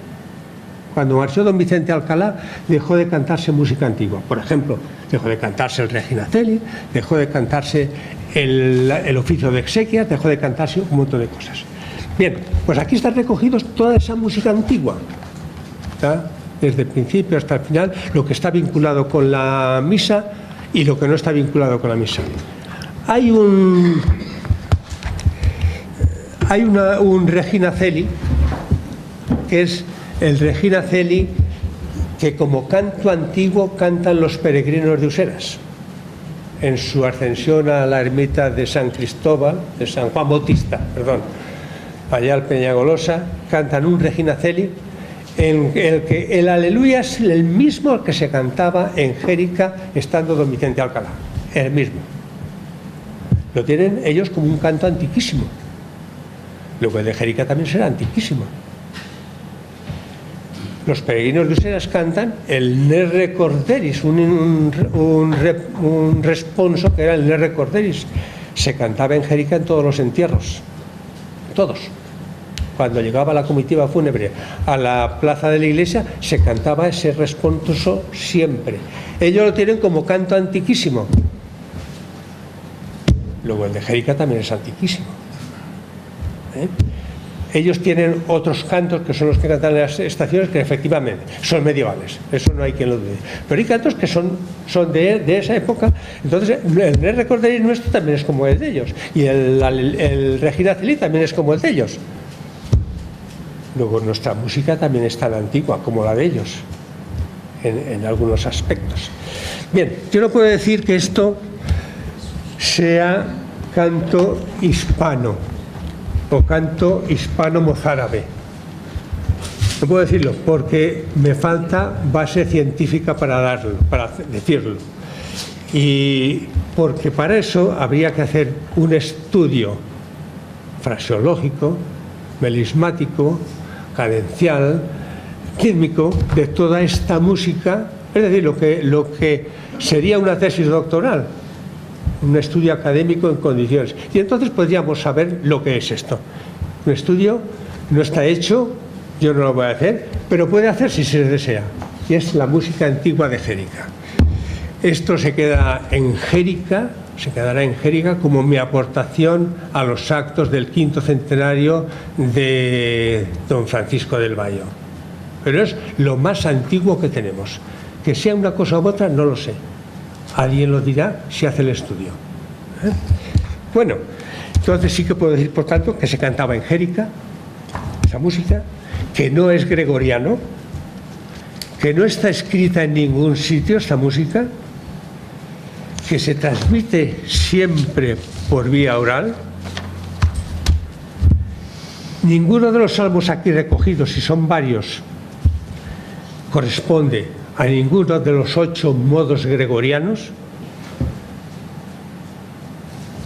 Cuando marchó don Vicente Alcalá, dejó de cantarse música antigua. Por ejemplo, dejó de cantarse el Regina Coeli, dejó de cantarse el oficio de exequias, dejó de cantarse un montón de cosas. Bien, pues aquí están recogidos toda esa música antigua, ¿tá? Desde el principio hasta el final, lo que está vinculado con la misa y lo que no está vinculado con la misa. Hay un Regina Coeli, que es el Regina Coeli que como canto antiguo cantan los peregrinos de Useras en su ascensión a la ermita de San Cristóbal, de San Juan Bautista, perdón, allá al Peñagolosa, cantan un Regina Coeli en el que el aleluya es el mismo que se cantaba en Xérica estando don Vicente Alcalá, el mismo. Lo tienen ellos como un canto antiquísimo. Luego el de Xérica también será antiquísimo. Los peregrinos de Useras cantan el Ne Recorderis, un responso que era el Ne Recorderis. Se cantaba en Xérica en todos los entierros, todos. Cuando llegaba la comitiva fúnebre a la plaza de la iglesia, se cantaba ese responso siempre. Ellos lo tienen como canto antiquísimo. Luego el de Xérica también es antiquísimo. Ellos tienen otros cantos que son los que cantan en las estaciones que efectivamente son medievales, eso no hay quien lo dude. Pero hay cantos que son de esa época. Entonces el Ne Recorderis nuestro también es como el de ellos y el Regina Coeli también es como el de ellos. Luego nuestra música también es tan antigua como la de ellos. en algunos aspectos. Bien, yo no puedo decir que esto sea canto hispano o canto hispano-mozárabe. No puedo decirlo porque me falta base científica para decirlo. Y porque para eso habría que hacer un estudio fraseológico, melismático, cadencial, rítmico de toda esta música, es decir, lo que sería una tesis doctoral, un estudio académico en condiciones. Y entonces podríamos saber lo que es esto. Un estudio no está hecho, yo no lo voy a hacer, pero puede hacer si se desea. Y es la música antigua de Jérica. Esto se queda en Jérica, se quedará en Jérica como mi aportación a los actos del 5º centenario de don Francisco del Bayo. Pero es lo más antiguo que tenemos. Que sea una cosa u otra, no lo sé. Alguien lo dirá si hace el estudio. Bueno, entonces sí que puedo decir, por tanto, que se cantaba en Jérica, esa música, que no es gregoriano, que no está escrita en ningún sitio esta música, que se transmite siempre por vía oral. Ninguno de los salmos aquí recogidos, y son varios, corresponde a ninguno de los 8 modos gregorianos.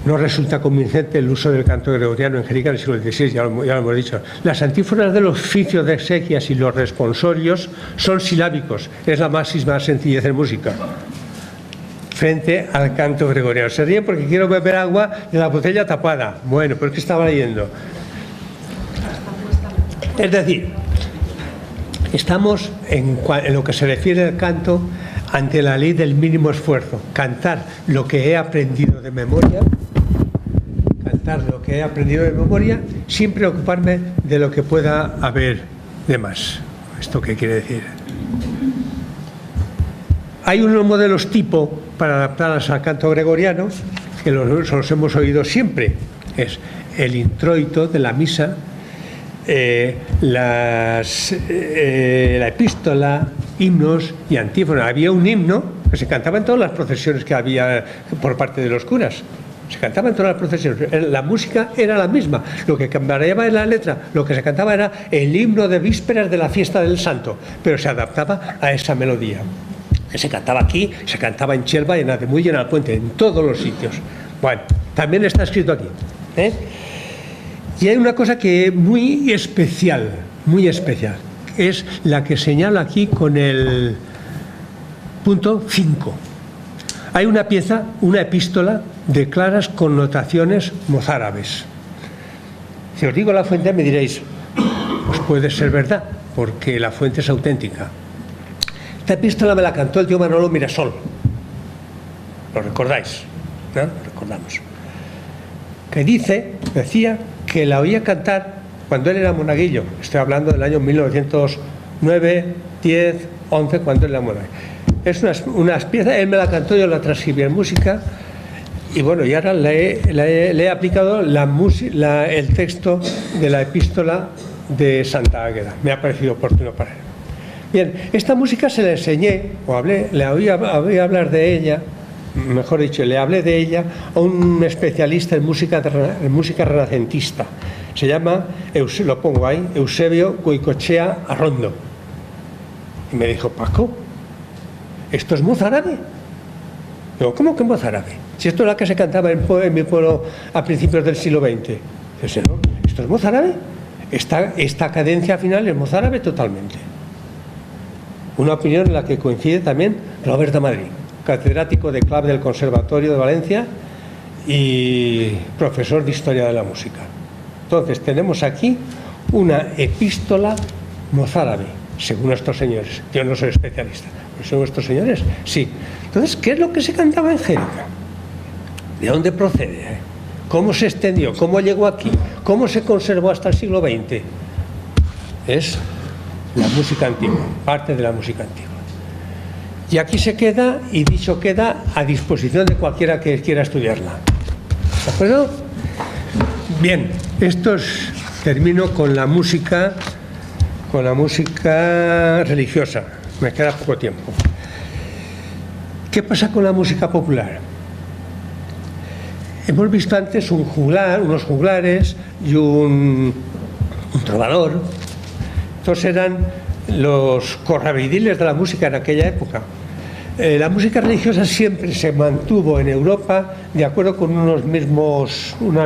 No resulta convincente el uso del canto gregoriano en Jérica del siglo XVI, ya lo hemos dicho. Las antífonas del oficio de exequias y los responsorios son silábicos, es la máxima sencillez en música, frente al canto gregoriano. Se ríen porque quiero beber agua de la botella tapada. Bueno, pero es que estaba leyendo. Es decir, estamos en lo que se refiere al canto ante la ley del mínimo esfuerzo. Cantar lo que he aprendido de memoria, sin preocuparme de lo que pueda haber de más. ¿Esto qué quiere decir? Hay unos modelos tipo para adaptarlas al canto gregoriano, que los hemos oído siempre. Es el introito de la misa, la epístola, himnos y antífonas. Había un himno que se cantaba en todas las procesiones que había por parte de los curas. Se cantaba en todas las procesiones. La música era la misma. Lo que cambiaba en la letra, lo que se cantaba era el himno de vísperas de la fiesta del Santo, pero se adaptaba a esa melodía. Se cantaba aquí, se cantaba en Chelva, en Ademuy y en Alpuente, en todos los sitios. Bueno, también está escrito aquí. Y hay una cosa que muy especial, es la que señalo aquí con el punto 5. Hay una pieza, una epístola de claras connotaciones mozárabes. Si os digo la fuente me diréis, pues puede ser verdad, porque la fuente es auténtica. Esta epístola me la cantó el tío Manolo Mirasol. ¿Lo recordáis? ¿No? Lo recordamos. Que decía que la oía cantar cuando él era monaguillo. Estoy hablando del año 1909, 10, 11, cuando él era monaguillo. Es unas piezas, él me la cantó, yo la transcribí en música. Y bueno, y ahora le he aplicado el texto de la epístola de Santa Águeda. Me ha parecido oportuno para él. Bien, esta música se la enseñé, le oí hablar de ella, mejor dicho, le hablé de ella a un especialista en música renacentista. Se llama, lo pongo ahí, Eusebio Goicoechea Arrondo. Y me dijo, Paco, ¿esto es mozárabe? Digo, ¿cómo que mozárabe? Si esto es la que se cantaba en mi pueblo a principios del siglo XX. Dice, no, ¿esto es mozárabe? Esta cadencia final es mozárabe totalmente. Una opinión en la que coincide también Roberto Madrid, catedrático de clave del Conservatorio de Valencia y profesor de Historia de la Música. Entonces, tenemos aquí una epístola mozárabe, según estos señores. Yo no soy especialista, pero según estos señores, sí. Entonces, ¿qué es lo que se cantaba en Jérica? ¿De dónde procede? ¿Cómo se extendió? ¿Cómo llegó aquí? ¿Cómo se conservó hasta el siglo XX? Es la música antigua, parte de la música antigua. Y aquí se queda, y dicho queda, a disposición de cualquiera que quiera estudiarla. ¿De acuerdo? Bien, termino con la música con la música religiosa. Me queda poco tiempo. ¿Qué pasa con la música popular? Hemos visto antes unos juglares y un trovador. Estos eran los corravediles de la música en aquella época. La música religiosa siempre se mantuvo en Europa de acuerdo con unas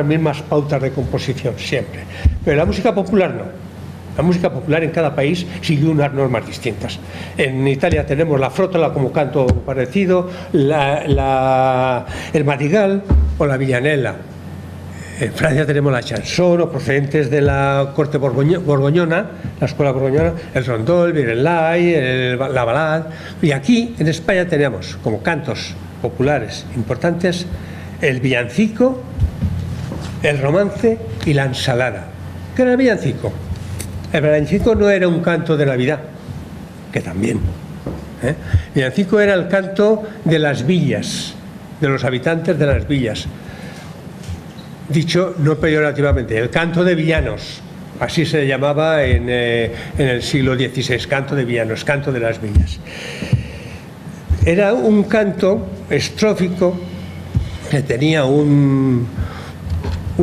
mismas pautas de composición, siempre. Pero la música popular no. La música popular en cada país siguió unas normas distintas. En Italia tenemos la frótola como canto parecido, el madrigal o la villanella. En Francia tenemos la chanson, o procedentes de la corte borgoñona, la escuela borgoñona, el rondó, el virelai, la balada. Y aquí, en España, tenemos como cantos populares importantes el villancico, el romance y la ensalada. ¿Qué era el villancico? El villancico no era un canto de Navidad, que también. El villancico era el canto de las villas, de los habitantes de las villas. Dicho no peyorativamente, el canto de villanos, así se llamaba en el siglo XVI, canto de villanos, canto de las villas. Era un canto estrófico que tenía un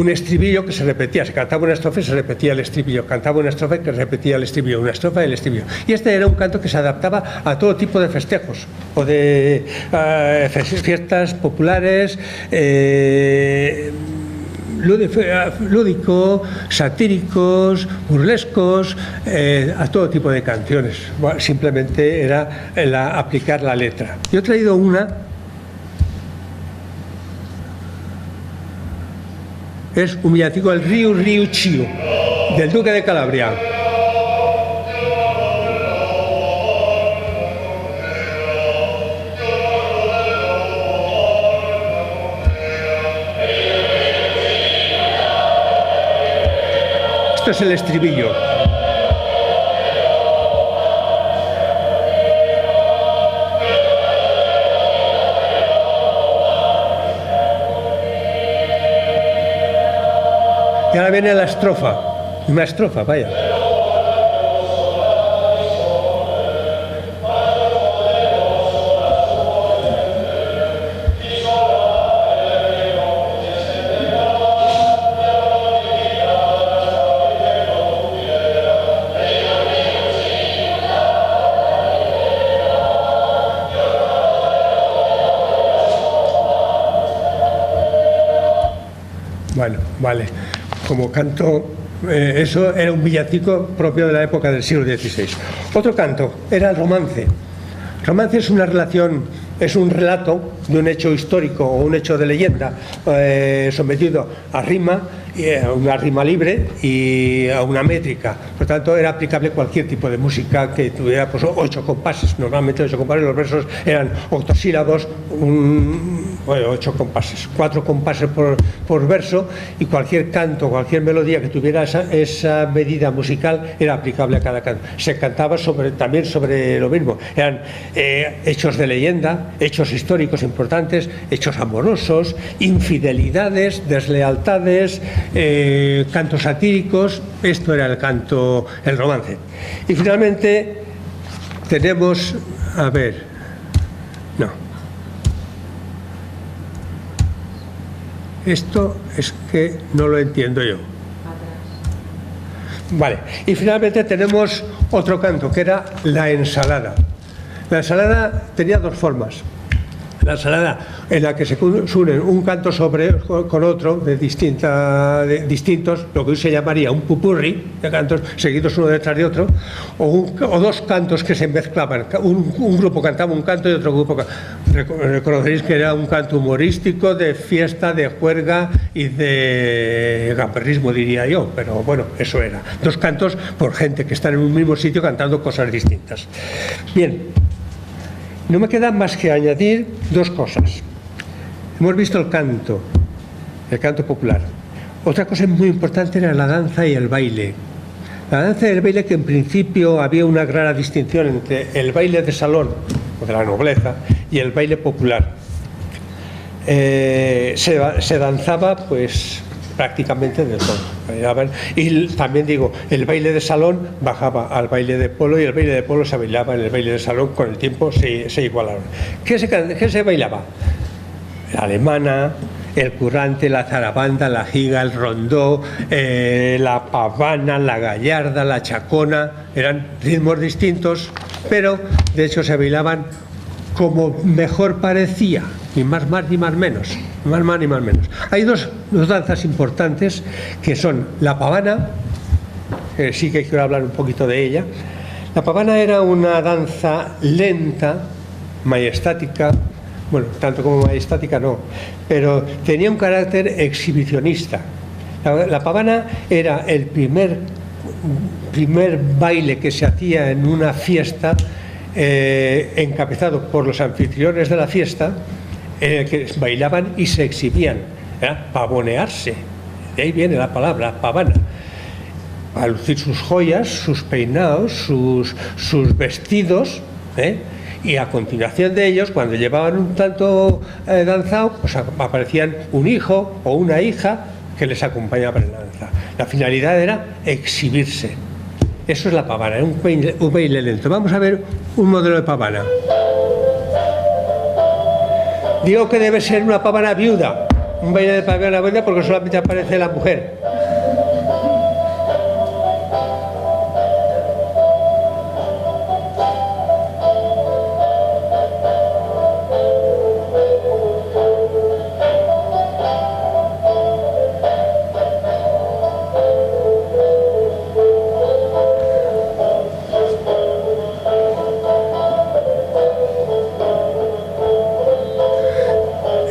estribillo que se repetía. Se cantaba una estrofa y se repetía el estribillo, cantaba una estrofa y que repetía el estribillo, una estrofa y el estribillo. Y este era un canto que se adaptaba a todo tipo de festejos o de fiestas populares, lúdicos, satíricos, burlescos, a todo tipo de canciones. Simplemente era aplicar la letra. Yo he traído una. Es un villancico del Riu Chiu, del duque de Calabria. Esto es el estribillo. Y ahora viene la estrofa, una estrofa, vaya. Bueno, vale. Como canto, eso era un villancico propio de la época del siglo XVI. Otro canto era el romance. El romance es una relación, es un relato de un hecho histórico o un hecho de leyenda sometido a rima, a una rima libre y a una métrica. Por tanto, era aplicable cualquier tipo de música que tuviera 8 compases. Normalmente 8 compases, los versos eran octosílabos, 8 compases, 4 compases por verso, y cualquier canto, cualquier melodía que tuviera esa medida musical era aplicable a cada canto. Se cantaba también sobre lo mismo. Eran hechos de leyenda, hechos históricos importantes, hechos amorosos, infidelidades, deslealtades, cantos satíricos. Esto era el canto, el romance. Y finalmente tenemos, esto es que no lo entiendo yo. Vale, y finalmente tenemos otro canto que era la ensalada. La ensalada tenía dos formas. La ensalada en la que se unen un canto con otro de distintos, lo que hoy se llamaría un pupurri de cantos seguidos uno detrás de otro, o dos cantos que se mezclaban. Un grupo cantaba un canto y otro grupo reconoceréis que era un canto humorístico, de fiesta, de juerga y de gamberrismo, diría yo, pero bueno, eso era. Dos cantos por gente que está en un mismo sitio cantando cosas distintas. Bien. No me queda más que añadir dos cosas. Hemos visto el canto popular. Otra cosa muy importante era la danza y el baile. La danza y el baile, que en principio había una clara distinción entre el baile de salón, o de la nobleza, y el baile popular. Se danzaba, pues, prácticamente de todo. Bailaban. Y también digo, el baile de salón bajaba al baile de polo y el baile de polo se bailaba en el baile de salón, con el tiempo se igualaron. ¿Qué se bailaba? La alemana, el currante, la zarabanda, la giga, el rondó, la pavana, la gallarda, la chacona. Eran ritmos distintos, pero de hecho se bailaban como mejor parecía, ni más ni más menos, más ni más menos. Hay dos danzas importantes que son la pavana, sí que quiero hablar un poquito de ella. La pavana era una danza lenta, majestática, bueno, tanto como majestática no, pero tenía un carácter exhibicionista. La pavana era el primer baile que se hacía en una fiesta, encabezado por los anfitriones de la fiesta, en el que bailaban y se exhibían, pavonearse, de ahí viene la palabra pavana, a lucir sus joyas, sus peinados, sus vestidos, y a continuación de ellos, cuando llevaban un tanto danzado, pues aparecían un hijo o una hija que les acompañaba en la danza. La finalidad era exhibirse. Eso es la pavana, un baile lento. Vamos a ver un modelo de pavana. Digo que debe ser una pavana viuda, un baile de pavana viuda, porque solamente aparece la mujer.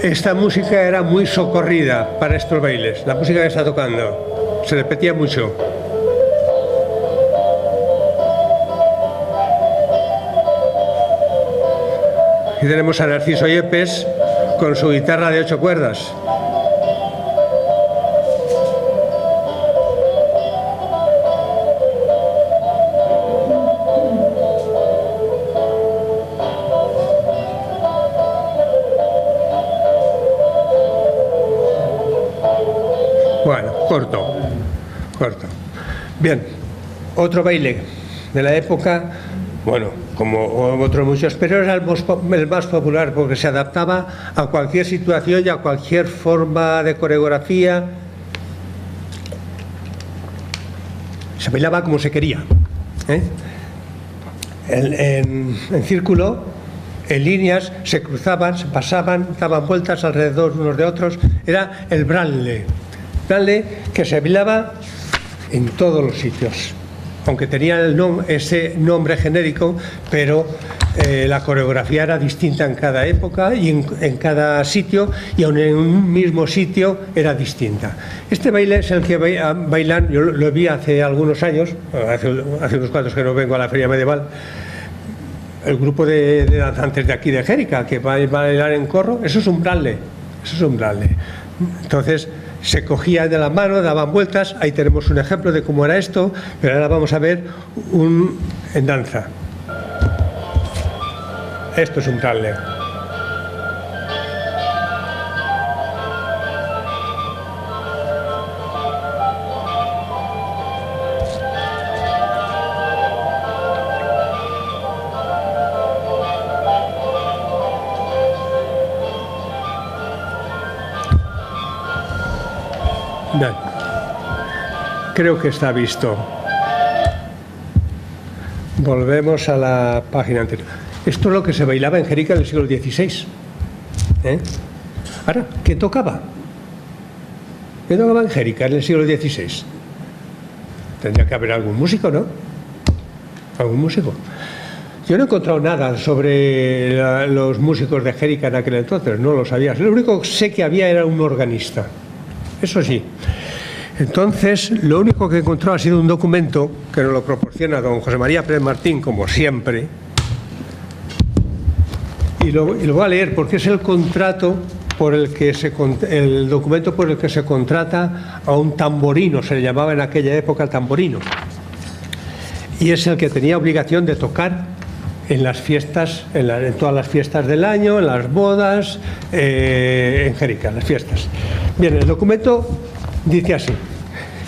Esta música era muy socorrida para estos bailes, la música que está tocando, se repetía mucho. Aquí tenemos a Narciso Yepes con su guitarra de 8 cuerdas. Bueno, corto. Bien, otro baile de la época, bueno, como otros muchos, pero era el más popular porque se adaptaba a cualquier situación y a cualquier forma de coreografía. Se bailaba como se quería, en círculo, en líneas, se cruzaban, se pasaban, daban vueltas alrededor unos de otros. Era el branle que se bailaba en todos los sitios, aunque tenía ese nombre genérico, pero la coreografía era distinta en cada época y en cada sitio, y aun en un mismo sitio era distinta. Este baile es el que bailan, yo lo vi hace algunos años, hace unos cuantos que no vengo a la feria medieval, el grupo de danzantes de aquí de Xérica, que va a bailar en corro. Eso es un branle. Entonces se cogía de la mano, daban vueltas. Ahí tenemos un ejemplo de cómo era esto, pero ahora vamos a ver en danza. Esto es un branle. Bien. Creo que está visto. Volvemos a la página anterior. Esto es lo que se bailaba en Xérica en el siglo XVI. Ahora, ¿qué tocaba? ¿Qué tocaba en Xérica en el siglo XVI? Tendría que haber algún músico, ¿no? ¿Algún músico? Yo no he encontrado nada sobre los músicos de Xérica en aquel entonces, no lo sabía. Lo único que sé que había era un organista. Eso sí. Entonces, lo único que he encontrado ha sido un documento que nos lo proporciona don José María Pérez Martín, como siempre, y lo voy a leer porque es el contrato por el que el documento por el que se contrata a un tamborino, se le llamaba en aquella época tamborino, y es el que tenía obligación de tocar en las fiestas, en todas las fiestas del año, en las bodas, en Xérica, en las fiestas. Bien, el documento Dice así.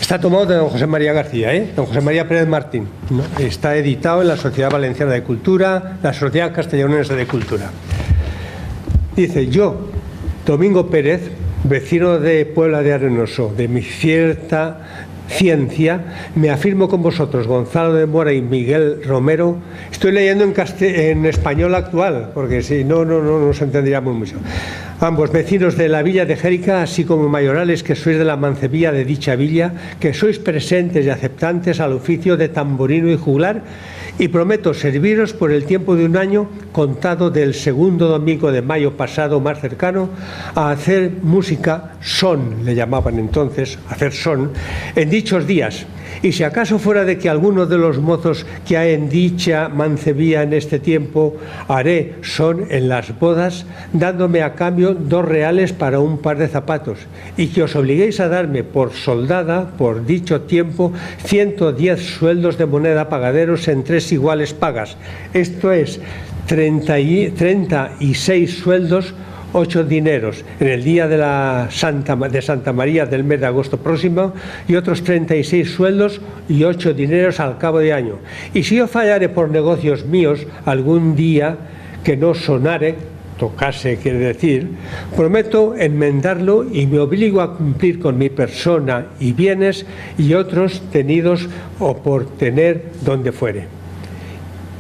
Está tomado de don José María García, don José María Pérez Martín, ¿no? Está editado en la Sociedad Valenciana de Cultura, la Sociedad Castellonense de Cultura. Dice: yo, Domingo Pérez, vecino de Puebla de Arenoso, de mi cierta ciencia, me afirmo con vosotros, Gonzalo de Mora y Miguel Romero. Estoy leyendo en español actual, porque si no nos entenderíamos mucho. Ambos vecinos de la villa de Jérica, así como mayorales que sois de la mancebía de dicha villa, que sois presentes y aceptantes al oficio de tamborino y juglar, y prometo serviros por el tiempo de un año contado del segundo domingo de mayo pasado más cercano a hacer música, son, le llamaban entonces, hacer son, en dichos días. Y si acaso fuera de que alguno de los mozos que hay en dicha mancebía en este tiempo haré son en las bodas, dándome a cambio 2 reales para un par de zapatos, y que os obliguéis a darme por soldada, por dicho tiempo, 110 sueldos de moneda pagaderos en 3 iguales pagas. Esto es 36 sueldos, 8 dineros en el día de Santa María del mes de agosto próximo, y otros 36 sueldos y 8 dineros al cabo de año. Y si yo fallare por negocios míos algún día que no sonare, tocase quiere decir, prometo enmendarlo y me obligo a cumplir con mi persona y bienes y otros tenidos o por tener donde fuere.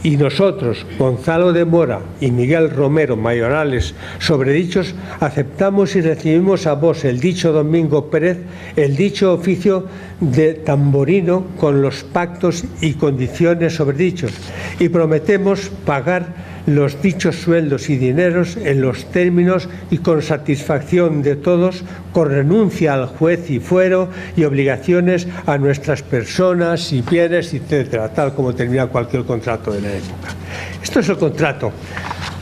Y nosotros, Gonzalo de Mora y Miguel Romero, mayorales sobredichos, aceptamos y recibimos a vos, el dicho Domingo Pérez, el dicho oficio de tamborino con los pactos y condiciones sobredichos, y prometemos pagar los dichos sueldos y dineros en los términos y con satisfacción de todos, con renuncia al juez y fuero y obligaciones a nuestras personas y bienes, etcétera, tal como termina cualquier contrato de la época. Esto es el contrato.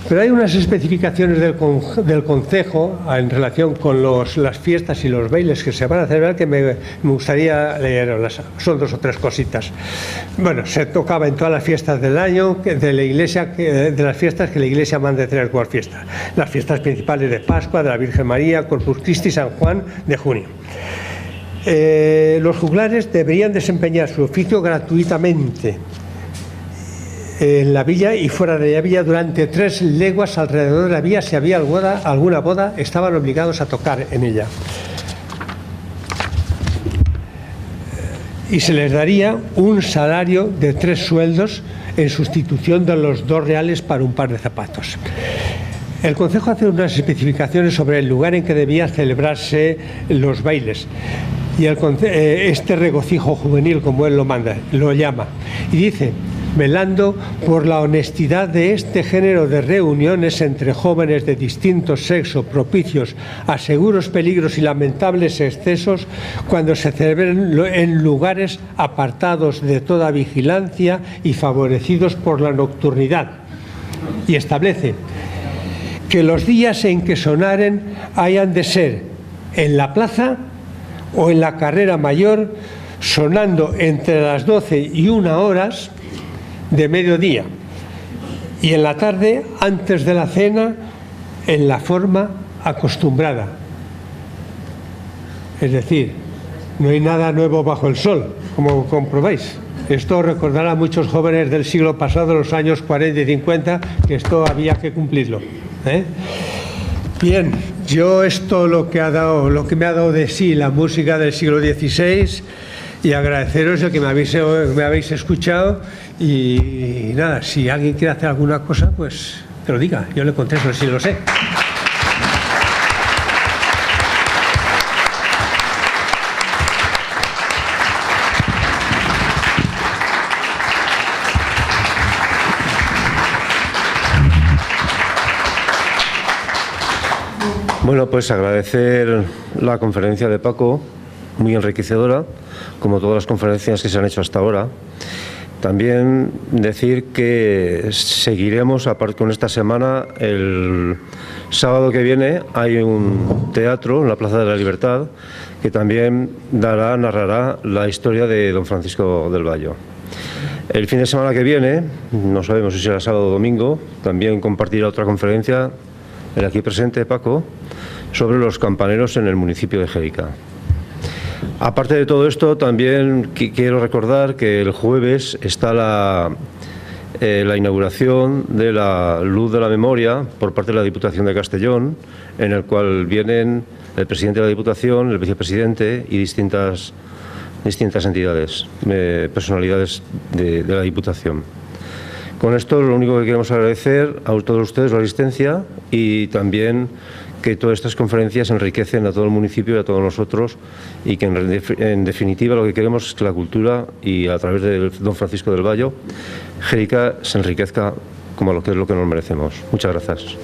Pero hay unas especificaciones del concejo en relación con las fiestas y los bailes que se van a celebrar que me gustaría leerlas. Son 2 o 3 cositas. Bueno, se tocaba en todas las fiestas del año de la Iglesia, de las fiestas que la Iglesia manda tener por fiestas. Las fiestas principales de Pascua, de la Virgen María, Corpus Christi, San Juan de junio. Los juglares deberían desempeñar su oficio gratuitamente en la villa y fuera de la villa durante 3 leguas alrededor de la villa. Si había alguna boda, estaban obligados a tocar en ella. Y se les daría un salario de 3 sueldos en sustitución de los 2 reales para un par de zapatos. El concejo hace unas especificaciones sobre el lugar en que debían celebrarse los bailes. Y este regocijo juvenil, como él lo llama, y dice: velando por la honestidad de este género de reuniones entre jóvenes de distinto sexo, propicios a seguros peligros y lamentables excesos, cuando se celebren en lugares apartados de toda vigilancia y favorecidos por la nocturnidad. Y establece que los días en que sonaren hayan de ser en la plaza o en la carrera mayor, sonando entre las 12 y 1 horas de mediodía, y en la tarde antes de la cena en la forma acostumbrada. Es decir, no hay nada nuevo bajo el sol, como comprobáis. Esto recordará a muchos jóvenes del siglo pasado, los años 40 y 50, que esto había que cumplirlo. Bien, yo esto lo que me ha dado de sí la música del siglo XVI, y agradeceros el que me habéis escuchado. Y nada, si alguien quiere hacer alguna cosa, pues que lo diga, yo le contesto si lo sé. Bueno, pues agradecer la conferencia de Paco, muy enriquecedora, como todas las conferencias que se han hecho hasta ahora. También decir que seguiremos, aparte con esta semana, el sábado que viene hay un teatro en la Plaza de la Libertad que también narrará la historia de don Francisco del Vallo. El fin de semana que viene, no sabemos si será sábado o domingo, también compartirá otra conferencia, el aquí presente Paco, sobre los campaneros en el municipio de Jérica. Aparte de todo esto, también quiero recordar que el jueves está la inauguración de la Luz de la Memoria por parte de la Diputación de Castellón, en el cual vienen el presidente de la Diputación, el vicepresidente y distintas entidades, personalidades de la Diputación. Con esto lo único que queremos agradecer a todos ustedes la asistencia y también que todas estas conferencias enriquecen a todo el municipio y a todos nosotros, y que en definitiva lo que queremos es que la cultura, y a través de don Francisco del Vallo, Xèrica se enriquezca como lo que es lo que nos merecemos. Muchas gracias.